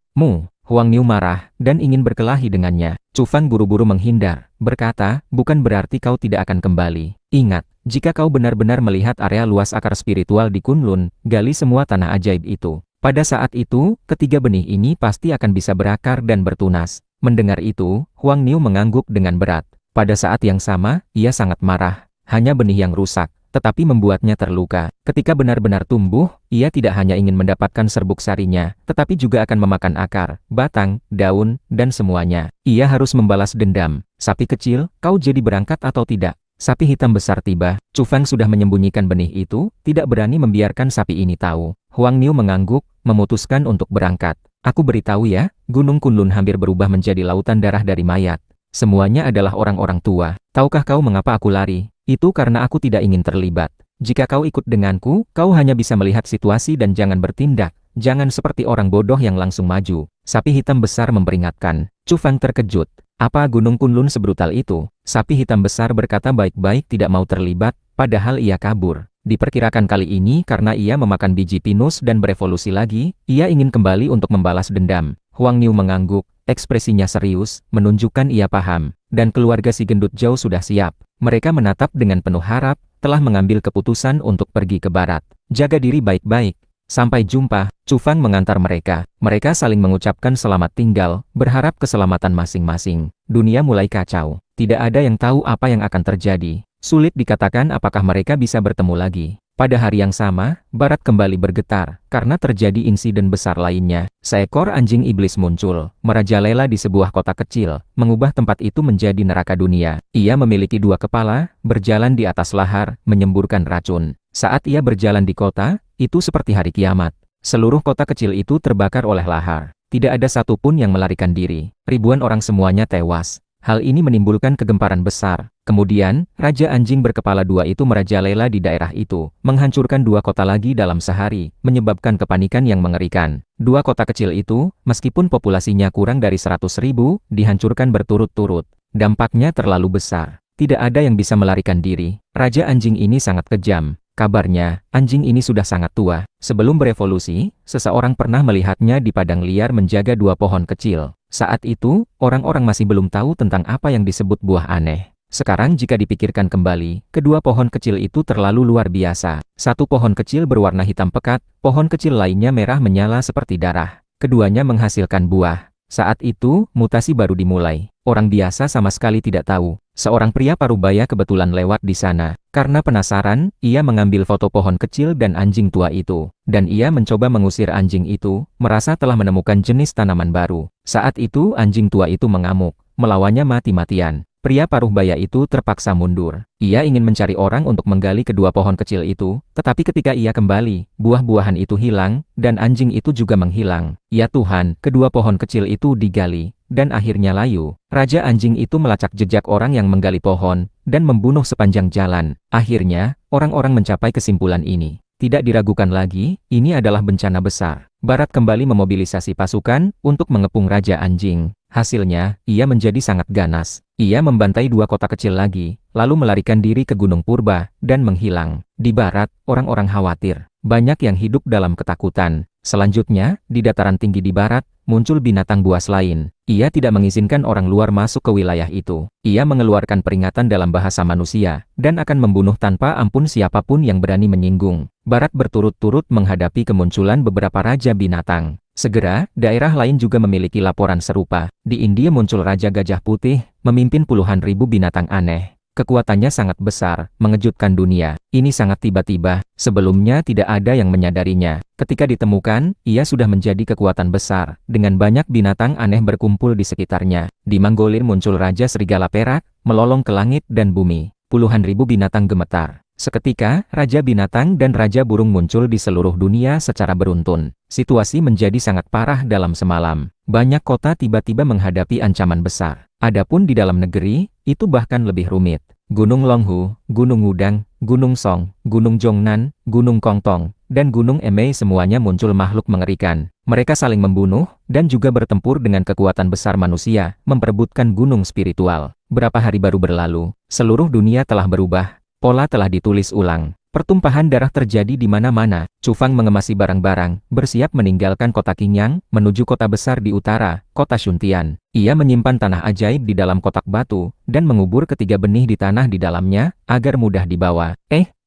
Huang Niu marah, dan ingin berkelahi dengannya. Chu Fang buru-buru menghindar, berkata, bukan berarti kau tidak akan kembali. Ingat, jika kau benar-benar melihat area luas akar spiritual di Kunlun, gali semua tanah ajaib itu. Pada saat itu, ketiga benih ini pasti akan bisa berakar dan bertunas. Mendengar itu, Huang Niu mengangguk dengan berat. Pada saat yang sama, ia sangat marah. Hanya benih yang rusak, tetapi membuatnya terluka. Ketika benar-benar tumbuh, ia tidak hanya ingin mendapatkan serbuk sarinya, tetapi juga akan memakan akar, batang, daun, dan semuanya. Ia harus membalas dendam. Sapi kecil, kau jadi berangkat atau tidak? Sapi hitam besar tiba. Chu Fang sudah menyembunyikan benih itu, tidak berani membiarkan sapi ini tahu. Huang Niu mengangguk, memutuskan untuk berangkat. Aku beritahu ya, Gunung Kunlun hampir berubah menjadi lautan darah dari mayat. Semuanya adalah orang-orang tua. Tahukah kau mengapa aku lari? Itu karena aku tidak ingin terlibat. Jika kau ikut denganku, kau hanya bisa melihat situasi dan jangan bertindak. Jangan seperti orang bodoh yang langsung maju. Sapi hitam besar memperingatkan. Chu Fang terkejut. Apa Gunung Kunlun sebrutal itu? Sapi hitam besar berkata baik-baik tidak mau terlibat, padahal ia kabur. Diperkirakan kali ini karena ia memakan biji pinus dan berevolusi lagi, ia ingin kembali untuk membalas dendam. Huang Niu mengangguk, ekspresinya serius, menunjukkan ia paham. Dan keluarga si gendut jauh sudah siap. Mereka menatap dengan penuh harap, telah mengambil keputusan untuk pergi ke barat. Jaga diri baik-baik. Sampai jumpa. Chu Fang mengantar mereka. Mereka saling mengucapkan selamat tinggal, berharap keselamatan masing-masing. Dunia mulai kacau. Tidak ada yang tahu apa yang akan terjadi. Sulit dikatakan apakah mereka bisa bertemu lagi. Pada hari yang sama, barat kembali bergetar, karena terjadi insiden besar lainnya. Seekor anjing iblis muncul, merajalela di sebuah kota kecil, mengubah tempat itu menjadi neraka dunia. Ia memiliki 2 kepala, berjalan di atas lahar, menyemburkan racun. Saat ia berjalan di kota, itu seperti hari kiamat. Seluruh kota kecil itu terbakar oleh lahar. Tidak ada satupun yang melarikan diri. Ribuan orang semuanya tewas. Hal ini menimbulkan kegemparan besar. Kemudian, Raja Anjing berkepala 2 itu merajalela di daerah itu, menghancurkan 2 kota lagi dalam sehari, menyebabkan kepanikan yang mengerikan. 2 kota kecil itu, meskipun populasinya kurang dari 100.000, dihancurkan berturut-turut. Dampaknya terlalu besar. Tidak ada yang bisa melarikan diri. Raja Anjing ini sangat kejam. Kabarnya, anjing ini sudah sangat tua. Sebelum berevolusi, seseorang pernah melihatnya di padang liar menjaga 2 pohon kecil. Saat itu, orang-orang masih belum tahu tentang apa yang disebut buah aneh. Sekarang jika dipikirkan kembali, kedua pohon kecil itu terlalu luar biasa. Satu pohon kecil berwarna hitam pekat, pohon kecil lainnya merah menyala seperti darah. Keduanya menghasilkan buah. Saat itu, mutasi baru dimulai. Orang biasa sama sekali tidak tahu. Seorang pria parubaya kebetulan lewat di sana. Karena penasaran, ia mengambil foto pohon kecil dan anjing tua itu. Dan ia mencoba mengusir anjing itu, merasa telah menemukan jenis tanaman baru. Saat itu anjing tua itu mengamuk, melawannya mati-matian. Pria paruh baya itu terpaksa mundur. Ia ingin mencari orang untuk menggali kedua pohon kecil itu, tetapi ketika ia kembali, buah-buahan itu hilang, dan anjing itu juga menghilang. Ya Tuhan, kedua pohon kecil itu digali, dan akhirnya layu. Raja anjing itu melacak jejak orang yang menggali pohon, dan membunuh sepanjang jalan. Akhirnya, orang-orang mencapai kesimpulan ini. Tidak diragukan lagi, ini adalah bencana besar. Barat kembali memobilisasi pasukan untuk mengepung Raja Anjing. Hasilnya, ia menjadi sangat ganas. Ia membantai dua kota kecil lagi, lalu melarikan diri ke Gunung Purba, dan menghilang. Di barat, orang-orang khawatir. Banyak yang hidup dalam ketakutan. Selanjutnya, di dataran tinggi di barat, muncul binatang buas lain. Ia tidak mengizinkan orang luar masuk ke wilayah itu. Ia mengeluarkan peringatan dalam bahasa manusia, dan akan membunuh tanpa ampun siapapun yang berani menyinggung. Barat berturut-turut menghadapi kemunculan beberapa raja binatang. Segera, daerah lain juga memiliki laporan serupa. Di India muncul Raja Gajah Putih, memimpin puluhan ribu binatang aneh. Kekuatannya sangat besar, mengejutkan dunia. Ini sangat tiba-tiba, sebelumnya tidak ada yang menyadarinya. Ketika ditemukan, ia sudah menjadi kekuatan besar, dengan banyak binatang aneh berkumpul di sekitarnya. Di Manggolir muncul Raja Serigala Perak, melolong ke langit dan bumi. Puluhan ribu binatang gemetar. Seketika, Raja Binatang dan Raja Burung muncul di seluruh dunia secara beruntun. Situasi menjadi sangat parah dalam semalam. Banyak kota tiba-tiba menghadapi ancaman besar. Adapun di dalam negeri, itu bahkan lebih rumit. Gunung Longhu, Gunung Wudang, Gunung Song, Gunung Jongnan, Gunung Kongtong, dan Gunung Emei semuanya muncul makhluk mengerikan. Mereka saling membunuh, dan juga bertempur dengan kekuatan besar manusia, memperebutkan gunung spiritual. Berapa hari baru berlalu, seluruh dunia telah berubah. Pola telah ditulis ulang. Pertumpahan darah terjadi di mana-mana. Chu Fang mengemasi barang-barang, bersiap meninggalkan kota Qingyang, menuju kota besar di utara, kota Shuntian. Ia menyimpan tanah ajaib di dalam kotak batu, dan mengubur ketiga benih di tanah di dalamnya, agar mudah dibawa.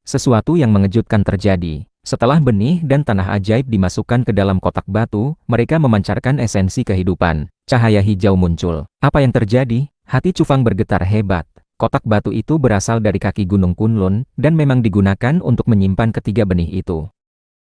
Sesuatu yang mengejutkan terjadi. Setelah benih dan tanah ajaib dimasukkan ke dalam kotak batu, mereka memancarkan esensi kehidupan. Cahaya hijau muncul. Apa yang terjadi? Hati Chu Fang bergetar hebat. Kotak batu itu berasal dari kaki Gunung Kunlun, dan memang digunakan untuk menyimpan ketiga benih itu.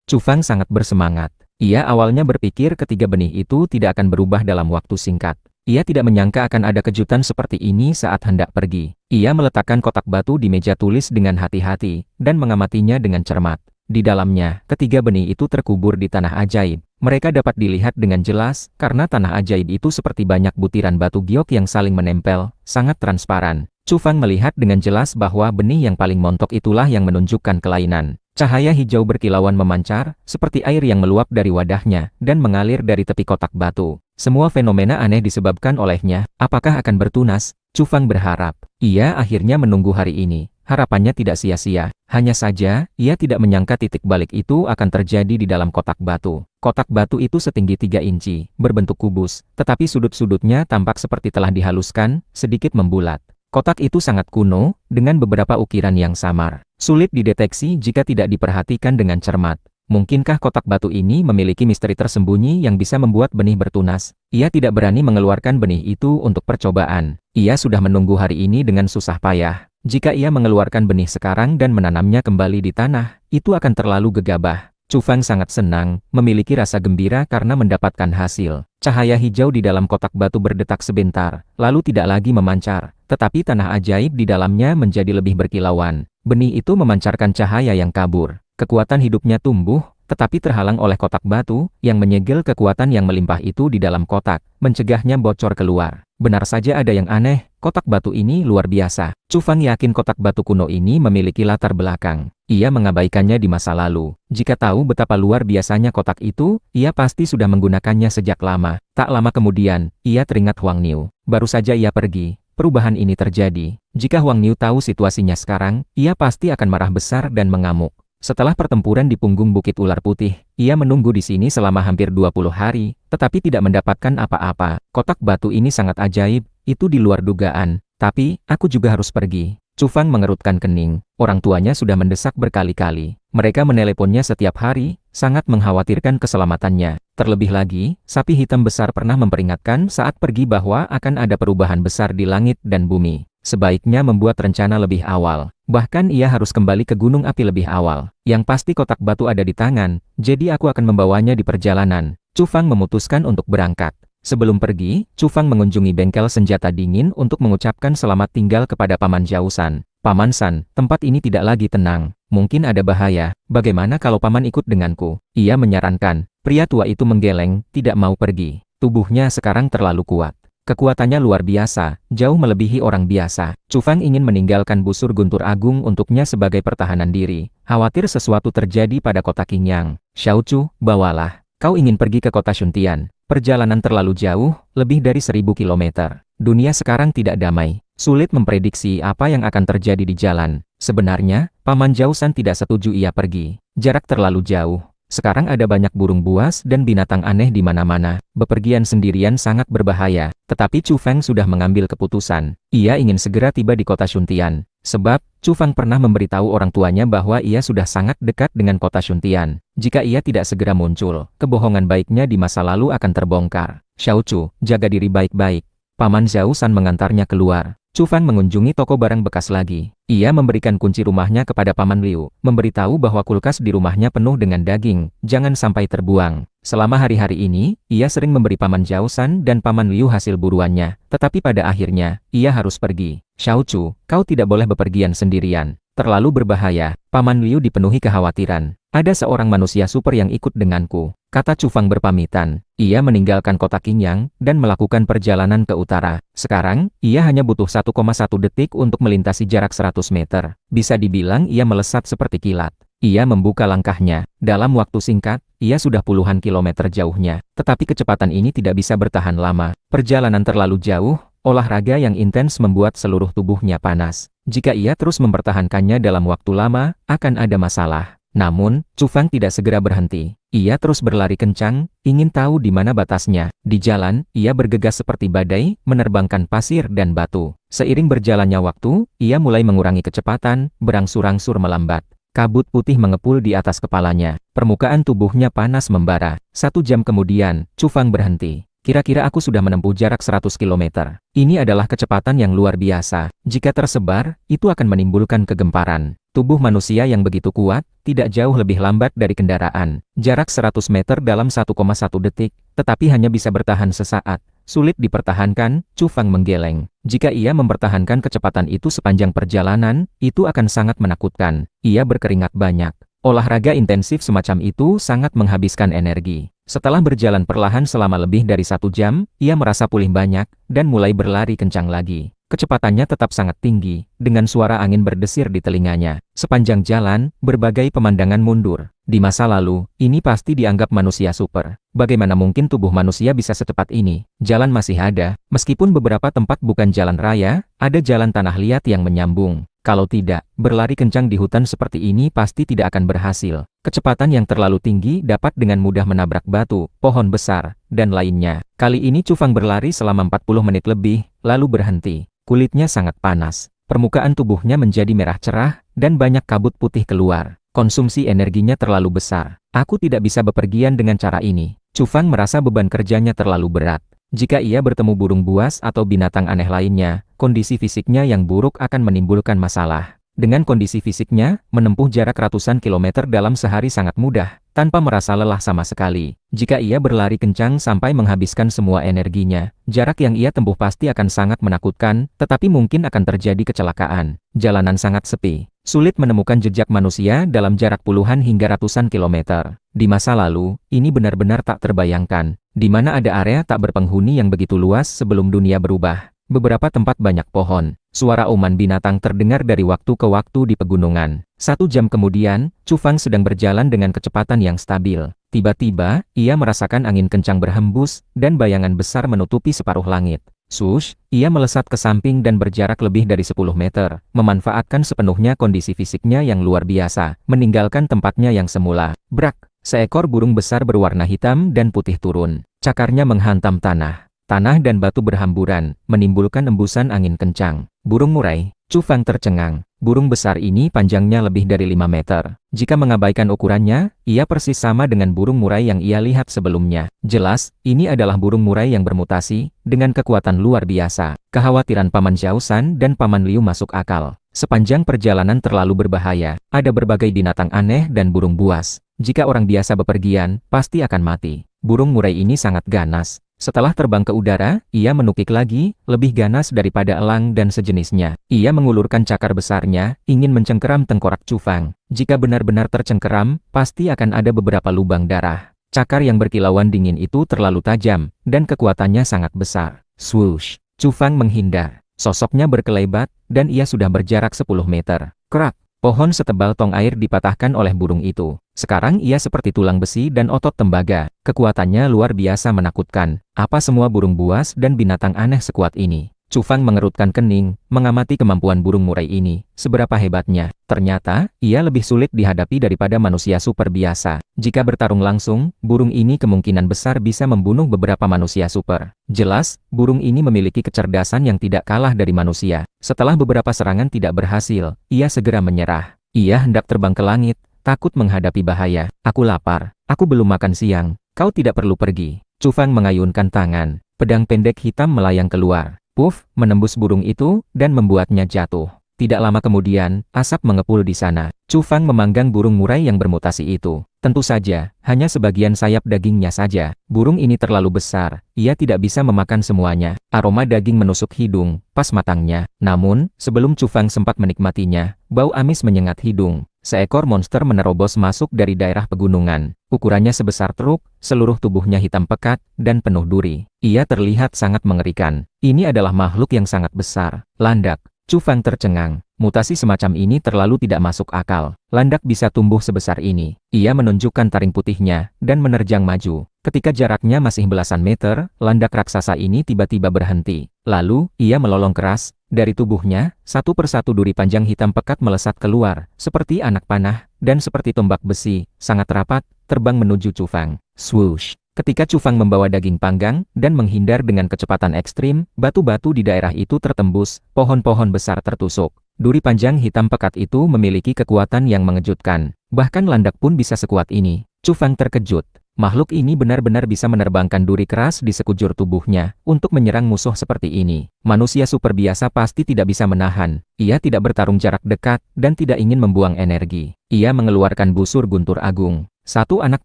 Chu Fang sangat bersemangat. Ia awalnya berpikir ketiga benih itu tidak akan berubah dalam waktu singkat. Ia tidak menyangka akan ada kejutan seperti ini saat hendak pergi. Ia meletakkan kotak batu di meja tulis dengan hati-hati, dan mengamatinya dengan cermat. Di dalamnya, ketiga benih itu terkubur di tanah ajaib. Mereka dapat dilihat dengan jelas, karena tanah ajaib itu seperti banyak butiran batu giok yang saling menempel, sangat transparan. Chu Fang melihat dengan jelas bahwa benih yang paling montok itulah yang menunjukkan kelainan. Cahaya hijau berkilauan memancar, seperti air yang meluap dari wadahnya, dan mengalir dari tepi kotak batu. Semua fenomena aneh disebabkan olehnya. Apakah akan bertunas? Chu Fang berharap. Ia akhirnya menunggu hari ini. Harapannya tidak sia-sia. Hanya saja, ia tidak menyangka titik balik itu akan terjadi di dalam kotak batu. Kotak batu itu setinggi 3 inci, berbentuk kubus, tetapi sudut-sudutnya tampak seperti telah dihaluskan, sedikit membulat. Kotak itu sangat kuno, dengan beberapa ukiran yang samar. Sulit dideteksi jika tidak diperhatikan dengan cermat. Mungkinkah kotak batu ini memiliki misteri tersembunyi yang bisa membuat benih bertunas? Ia tidak berani mengeluarkan benih itu untuk percobaan. Ia sudah menunggu hari ini dengan susah payah. Jika ia mengeluarkan benih sekarang dan menanamnya kembali di tanah, itu akan terlalu gegabah. Chu Fang sangat senang, memiliki rasa gembira karena mendapatkan hasil. Cahaya hijau di dalam kotak batu berdetak sebentar, lalu tidak lagi memancar, tetapi tanah ajaib di dalamnya menjadi lebih berkilauan. Benih itu memancarkan cahaya yang kabur. Kekuatan hidupnya tumbuh, tetapi terhalang oleh kotak batu, yang menyegel kekuatan yang melimpah itu di dalam kotak, mencegahnya bocor keluar. Benar saja ada yang aneh, kotak batu ini luar biasa. Chu Fang yakin kotak batu kuno ini memiliki latar belakang. Ia mengabaikannya di masa lalu. Jika tahu betapa luar biasanya kotak itu, ia pasti sudah menggunakannya sejak lama. Tak lama kemudian, ia teringat Huang Niu. Baru saja ia pergi, perubahan ini terjadi. Jika Huang Niu tahu situasinya sekarang, ia pasti akan marah besar dan mengamuk. Setelah pertempuran di punggung Bukit Ular Putih, ia menunggu di sini selama hampir 20 hari, tetapi tidak mendapatkan apa-apa. Kotak batu ini sangat ajaib, itu di luar dugaan. Tapi, aku juga harus pergi. Chu Fang mengerutkan kening. Orang tuanya sudah mendesak berkali-kali. Mereka meneleponnya setiap hari, sangat mengkhawatirkan keselamatannya. Terlebih lagi, sapi hitam besar pernah memperingatkan saat pergi bahwa akan ada perubahan besar di langit dan bumi. Sebaiknya membuat rencana lebih awal. Bahkan ia harus kembali ke gunung api lebih awal. Yang pasti kotak batu ada di tangan, jadi aku akan membawanya di perjalanan. Chu Fang memutuskan untuk berangkat. Sebelum pergi, Chu Fang mengunjungi bengkel senjata dingin untuk mengucapkan selamat tinggal kepada Paman Zhao San. Paman San, tempat ini tidak lagi tenang. Mungkin ada bahaya. Bagaimana kalau Paman ikut denganku? Ia menyarankan. Pria tua itu menggeleng, tidak mau pergi. Tubuhnya sekarang terlalu kuat. Kekuatannya luar biasa, jauh melebihi orang biasa. Chu Fang ingin meninggalkan busur guntur agung untuknya sebagai pertahanan diri. Khawatir sesuatu terjadi pada kota Qingyang. Xiao Chu, bawalah. Kau ingin pergi ke kota Shuntian. Perjalanan terlalu jauh, lebih dari 1000 kilometer. Dunia sekarang tidak damai. Sulit memprediksi apa yang akan terjadi di jalan. Sebenarnya, Paman Zhao San tidak setuju ia pergi. Jarak terlalu jauh. Sekarang ada banyak burung buas dan binatang aneh di mana-mana. Bepergian sendirian sangat berbahaya. Tetapi Chu Fang sudah mengambil keputusan. Ia ingin segera tiba di kota Shuntian. Sebab, Chu Fang pernah memberitahu orang tuanya bahwa ia sudah sangat dekat dengan kota Shuntian. Jika ia tidak segera muncul, kebohongan baiknya di masa lalu akan terbongkar. Xiao Chu, jaga diri baik-baik. Paman Zhao San mengantarnya keluar. Chu Fang mengunjungi toko barang bekas lagi. Ia memberikan kunci rumahnya kepada Paman Liu, memberitahu bahwa kulkas di rumahnya penuh dengan daging, jangan sampai terbuang. Selama hari-hari ini, ia sering memberi Paman Zhao San dan Paman Liu hasil buruannya, tetapi pada akhirnya, ia harus pergi. Xiao Chu, kau tidak boleh bepergian sendirian. Terlalu berbahaya. Paman Liu dipenuhi kekhawatiran. Ada seorang manusia super yang ikut denganku, kata Chu Fang berpamitan. Ia meninggalkan kota Qingyang dan melakukan perjalanan ke utara. Sekarang, ia hanya butuh 1,1 detik untuk melintasi jarak 100 meter. Bisa dibilang ia melesat seperti kilat. Ia membuka langkahnya. Dalam waktu singkat, ia sudah puluhan kilometer jauhnya. Tetapi kecepatan ini tidak bisa bertahan lama. Perjalanan terlalu jauh, olahraga yang intens membuat seluruh tubuhnya panas. Jika ia terus mempertahankannya dalam waktu lama, akan ada masalah. Namun, Chu Fang tidak segera berhenti. Ia terus berlari kencang, ingin tahu di mana batasnya. Di jalan, ia bergegas seperti badai, menerbangkan pasir dan batu. Seiring berjalannya waktu, ia mulai mengurangi kecepatan, berangsur-angsur melambat. Kabut putih mengepul di atas kepalanya. Permukaan tubuhnya panas membara. 1 jam kemudian, Chu Fang berhenti. Kira-kira aku sudah menempuh jarak 100 km. Ini adalah kecepatan yang luar biasa. Jika tersebar, itu akan menimbulkan kegemparan. Tubuh manusia yang begitu kuat, tidak jauh lebih lambat dari kendaraan. Jarak 100 meter dalam 1,1 detik, tetapi hanya bisa bertahan sesaat. Sulit dipertahankan, Chu Fang menggeleng. Jika ia mempertahankan kecepatan itu sepanjang perjalanan, itu akan sangat menakutkan. Ia berkeringat banyak. Olahraga intensif semacam itu sangat menghabiskan energi. Setelah berjalan perlahan selama lebih dari 1 jam, ia merasa pulih banyak, dan mulai berlari kencang lagi. Kecepatannya tetap sangat tinggi, dengan suara angin berdesir di telinganya. Sepanjang jalan, berbagai pemandangan mundur. Di masa lalu, ini pasti dianggap manusia super. Bagaimana mungkin tubuh manusia bisa secepat ini? Jalan masih ada, meskipun beberapa tempat bukan jalan raya, ada jalan tanah liat yang menyambung. Kalau tidak, berlari kencang di hutan seperti ini pasti tidak akan berhasil. Kecepatan yang terlalu tinggi dapat dengan mudah menabrak batu, pohon besar, dan lainnya. Kali ini Chu Fang berlari selama 40 menit lebih, lalu berhenti. Kulitnya sangat panas. Permukaan tubuhnya menjadi merah cerah, dan banyak kabut putih keluar. Konsumsi energinya terlalu besar. Aku tidak bisa bepergian dengan cara ini. Chu Fang merasa beban kerjanya terlalu berat. Jika ia bertemu burung buas atau binatang aneh lainnya, kondisi fisiknya yang buruk akan menimbulkan masalah. Dengan kondisi fisiknya, menempuh jarak ratusan kilometer dalam sehari sangat mudah, tanpa merasa lelah sama sekali. Jika ia berlari kencang sampai menghabiskan semua energinya, jarak yang ia tempuh pasti akan sangat menakutkan, tetapi mungkin akan terjadi kecelakaan. Jalanan sangat sepi. Sulit menemukan jejak manusia dalam jarak puluhan hingga ratusan kilometer. Di masa lalu, ini benar-benar tak terbayangkan. Di mana ada area tak berpenghuni yang begitu luas sebelum dunia berubah. Beberapa tempat banyak pohon. Suara auman binatang terdengar dari waktu ke waktu di pegunungan. 1 jam kemudian, Chu Fang sedang berjalan dengan kecepatan yang stabil. Tiba-tiba, ia merasakan angin kencang berhembus, dan bayangan besar menutupi separuh langit. Sush, ia melesat ke samping dan berjarak lebih dari 10 meter, memanfaatkan sepenuhnya kondisi fisiknya yang luar biasa, meninggalkan tempatnya yang semula. Brak! Seekor burung besar berwarna hitam dan putih turun. Cakarnya menghantam tanah. Tanah dan batu berhamburan, menimbulkan embusan angin kencang. Burung murai. Chu Fang tercengang. Burung besar ini panjangnya lebih dari 5 meter. Jika mengabaikan ukurannya, ia persis sama dengan burung murai yang ia lihat sebelumnya. Jelas, ini adalah burung murai yang bermutasi, dengan kekuatan luar biasa. Kekhawatiran Paman Zhao San dan Paman Liu masuk akal. Sepanjang perjalanan terlalu berbahaya, ada berbagai binatang aneh dan burung buas. Jika orang biasa bepergian, pasti akan mati. Burung murai ini sangat ganas. Setelah terbang ke udara, ia menukik lagi, lebih ganas daripada elang dan sejenisnya. Ia mengulurkan cakar besarnya, ingin mencengkeram tengkorak Chu Fang. Jika benar-benar tercengkeram, pasti akan ada beberapa lubang darah. Cakar yang berkilauan dingin itu terlalu tajam, dan kekuatannya sangat besar. Swoosh! Chu Fang menghindar. Sosoknya berkelebat, dan ia sudah berjarak 10 meter. Krak! Pohon setebal tong air dipatahkan oleh burung itu. Sekarang ia seperti tulang besi dan otot tembaga. Kekuatannya luar biasa menakutkan. Apa semua burung buas dan binatang aneh sekuat ini? Chu Fang mengerutkan kening, mengamati kemampuan burung murai ini, seberapa hebatnya. Ternyata, ia lebih sulit dihadapi daripada manusia super biasa. Jika bertarung langsung, burung ini kemungkinan besar bisa membunuh beberapa manusia super. Jelas, burung ini memiliki kecerdasan yang tidak kalah dari manusia. Setelah beberapa serangan tidak berhasil, ia segera menyerah. Ia hendak terbang ke langit, takut menghadapi bahaya. Aku lapar, aku belum makan siang, kau tidak perlu pergi. Chu Fang mengayunkan tangan, pedang pendek hitam melayang keluar. Puff, menembus burung itu, dan membuatnya jatuh. Tidak lama kemudian, asap mengepul di sana. Chu Fang memanggang burung murai yang bermutasi itu. Tentu saja, hanya sebagian sayap dagingnya saja. Burung ini terlalu besar, ia tidak bisa memakan semuanya. Aroma daging menusuk hidung, pas matangnya. Namun, sebelum Chu Fang sempat menikmatinya, bau amis menyengat hidung. Seekor monster menerobos masuk dari daerah pegunungan. Ukurannya sebesar truk, seluruh tubuhnya hitam pekat, dan penuh duri. Ia terlihat sangat mengerikan. Ini adalah makhluk yang sangat besar. Landak. Chu Fang tercengang. Mutasi semacam ini terlalu tidak masuk akal. Landak bisa tumbuh sebesar ini. Ia menunjukkan taring putihnya, dan menerjang maju. Ketika jaraknya masih belasan meter, landak raksasa ini tiba-tiba berhenti. Lalu, ia melolong keras. Dari tubuhnya, satu persatu duri panjang hitam pekat melesat keluar, seperti anak panah, dan seperti tombak besi, sangat rapat, terbang menuju Chu Fang. Swoosh! Ketika Chu Fang membawa daging panggang, dan menghindar dengan kecepatan ekstrim, batu-batu di daerah itu tertembus, pohon-pohon besar tertusuk. Duri panjang hitam pekat itu memiliki kekuatan yang mengejutkan. Bahkan landak pun bisa sekuat ini. Chu Fang terkejut. Makhluk ini benar-benar bisa menerbangkan duri keras di sekujur tubuhnya untuk menyerang musuh seperti ini. Manusia super biasa pasti tidak bisa menahan. Ia tidak bertarung jarak dekat dan tidak ingin membuang energi. Ia mengeluarkan busur guntur agung. Satu anak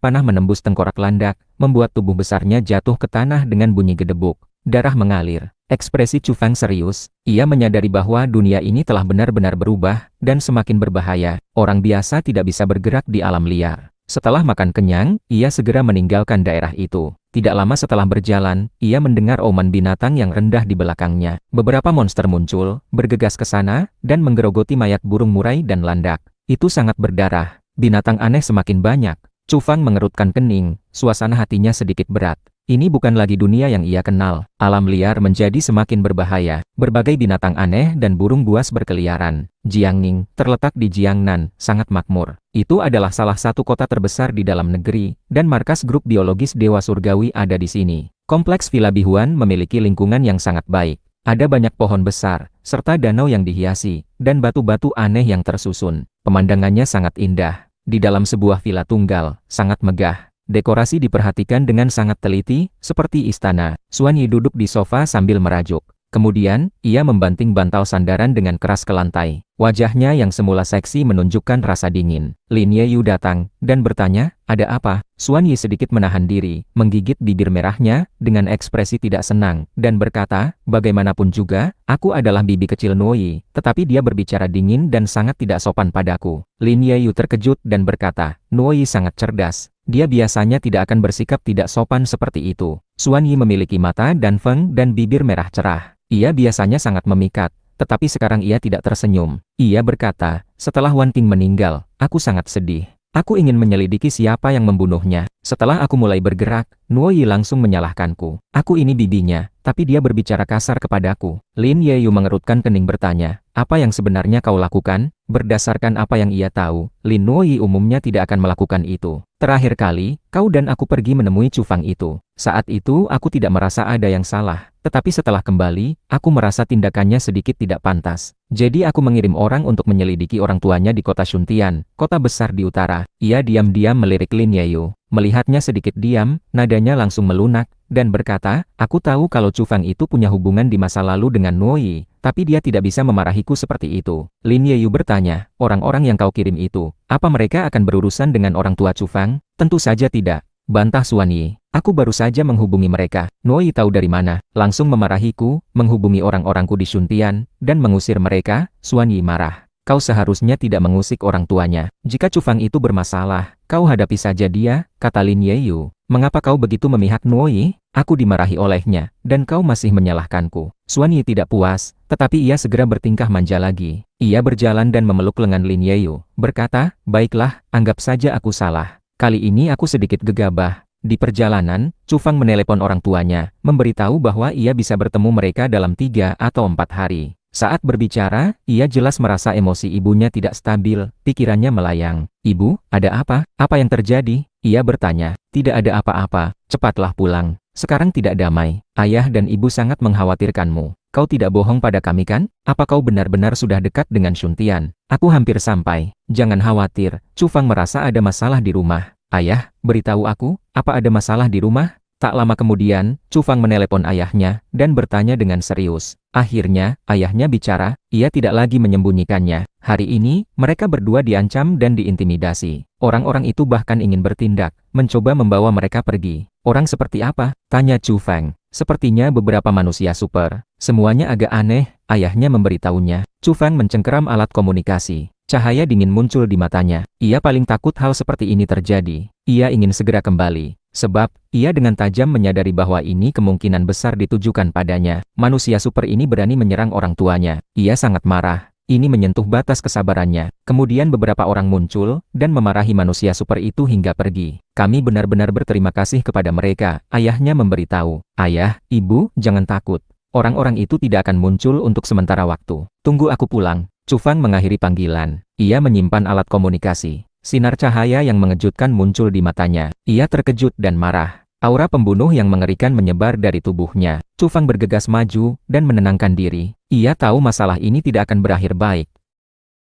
panah menembus tengkorak landak, membuat tubuh besarnya jatuh ke tanah dengan bunyi gedebuk. Darah mengalir. Ekspresi Chu Fang serius. Ia menyadari bahwa dunia ini telah benar-benar berubah dan semakin berbahaya. Orang biasa tidak bisa bergerak di alam liar. Setelah makan kenyang, ia segera meninggalkan daerah itu. Tidak lama setelah berjalan, ia mendengar auman binatang yang rendah di belakangnya. Beberapa monster muncul, bergegas ke sana, dan menggerogoti mayat burung murai dan landak. Itu sangat berdarah. Binatang aneh semakin banyak. Chu Fang mengerutkan kening, suasana hatinya sedikit berat. Ini bukan lagi dunia yang ia kenal. Alam liar menjadi semakin berbahaya. Berbagai binatang aneh dan burung buas berkeliaran. Jiangning, terletak di Jiangnan, sangat makmur. Itu adalah salah satu kota terbesar di dalam negeri, dan markas grup biologis Dewa Surgawi ada di sini. Kompleks Villa Bihuan memiliki lingkungan yang sangat baik. Ada banyak pohon besar, serta danau yang dihiasi, dan batu-batu aneh yang tersusun. Pemandangannya sangat indah. Di dalam sebuah villa tunggal, sangat megah. Dekorasi diperhatikan dengan sangat teliti, seperti istana. Xuan Yi duduk di sofa sambil merajuk. Kemudian, ia membanting bantal sandaran dengan keras ke lantai. Wajahnya yang semula seksi menunjukkan rasa dingin. Lin Yeyu datang, dan bertanya, ada apa? Xuan Yi sedikit menahan diri, menggigit bibir merahnya, dengan ekspresi tidak senang, dan berkata, bagaimanapun juga, aku adalah bibi kecil Nuoyi, tetapi dia berbicara dingin dan sangat tidak sopan padaku. Lin Yeyu terkejut dan berkata, Nuoyi sangat cerdas. Dia biasanya tidak akan bersikap tidak sopan seperti itu. Xuan Yi memiliki mata dan feng dan bibir merah cerah. Ia biasanya sangat memikat, tetapi sekarang ia tidak tersenyum. Ia berkata, setelah Wan Qing meninggal, aku sangat sedih. Aku ingin menyelidiki siapa yang membunuhnya. Setelah aku mulai bergerak, Nuoyi langsung menyalahkanku. Aku ini bibinya, tapi dia berbicara kasar kepadaku. Lin Yeyu mengerutkan kening bertanya, apa yang sebenarnya kau lakukan? Berdasarkan apa yang ia tahu, Lin Nuoyi umumnya tidak akan melakukan itu. Terakhir kali, kau dan aku pergi menemui Chu Fang itu. Saat itu aku tidak merasa ada yang salah. Tetapi setelah kembali, aku merasa tindakannya sedikit tidak pantas. Jadi aku mengirim orang untuk menyelidiki orang tuanya di kota Shuntian, kota besar di utara. Ia diam-diam melirik Lin Yeyu. Melihatnya sedikit diam, nadanya langsung melunak, dan berkata, aku tahu kalau Chu Fang itu punya hubungan di masa lalu dengan Nuoyi, tapi dia tidak bisa memarahiku seperti itu. Lin Yeyu bertanya, orang-orang yang kau kirim itu, apa mereka akan berurusan dengan orang tua Chu Fang? Tentu saja tidak. bantah Xuan Yi. Aku baru saja menghubungi mereka. Nuo Yi tahu dari mana? Langsung memarahiku, menghubungi orang-orangku di Shuntian, dan mengusir mereka. Xuan Yi marah. Kau seharusnya tidak mengusik orang tuanya. Jika Cufang itu bermasalah, kau hadapi saja dia, kata Lin Yeyu. Mengapa kau begitu memihak Nuo Yi? Aku dimarahi olehnya, dan kau masih menyalahkanku. Xuan Yi tidak puas, tetapi ia segera bertingkah manja lagi. Ia berjalan dan memeluk lengan Lin Yeyu, berkata, baiklah, anggap saja aku salah. Kali ini aku sedikit gegabah. Di perjalanan, Cufang menelepon orang tuanya, memberitahu bahwa ia bisa bertemu mereka dalam 3 atau 4 hari. Saat berbicara, ia jelas merasa emosi ibunya tidak stabil, pikirannya melayang. Ibu, ada apa? Apa yang terjadi? Ia bertanya. Tidak ada apa-apa, cepatlah pulang. Sekarang tidak damai. Ayah dan ibu sangat mengkhawatirkanmu. Kau tidak bohong pada kami kan? Apa kau benar-benar sudah dekat dengan Shuntian? Aku hampir sampai. Jangan khawatir, Cufang merasa ada masalah di rumah. Ayah, beritahu aku, apa ada masalah di rumah? Tak lama kemudian, Cufang menelepon ayahnya, dan bertanya dengan serius. Akhirnya, ayahnya bicara, ia tidak lagi menyembunyikannya. Hari ini, mereka berdua diancam dan diintimidasi. Orang-orang itu bahkan ingin bertindak, mencoba membawa mereka pergi. Orang seperti apa? Tanya Cufang. Sepertinya beberapa manusia super. Semuanya agak aneh, ayahnya memberitahunya. Cufang mencengkeram alat komunikasi. Cahaya dingin muncul di matanya. Ia paling takut hal seperti ini terjadi. Ia ingin segera kembali. Sebab, ia dengan tajam menyadari bahwa ini kemungkinan besar ditujukan padanya. Manusia super ini berani menyerang orang tuanya. Ia sangat marah. Ini menyentuh batas kesabarannya. Kemudian beberapa orang muncul, dan memarahi manusia super itu hingga pergi. Kami benar-benar berterima kasih kepada mereka, ayahnya memberitahu. Ayah, ibu, jangan takut. Orang-orang itu tidak akan muncul untuk sementara waktu. Tunggu aku pulang. Cufang mengakhiri panggilan. Ia menyimpan alat komunikasi. Sinar cahaya yang mengejutkan muncul di matanya. Ia terkejut dan marah. Aura pembunuh yang mengerikan menyebar dari tubuhnya. Cufang bergegas maju dan menenangkan diri. Ia tahu masalah ini tidak akan berakhir baik.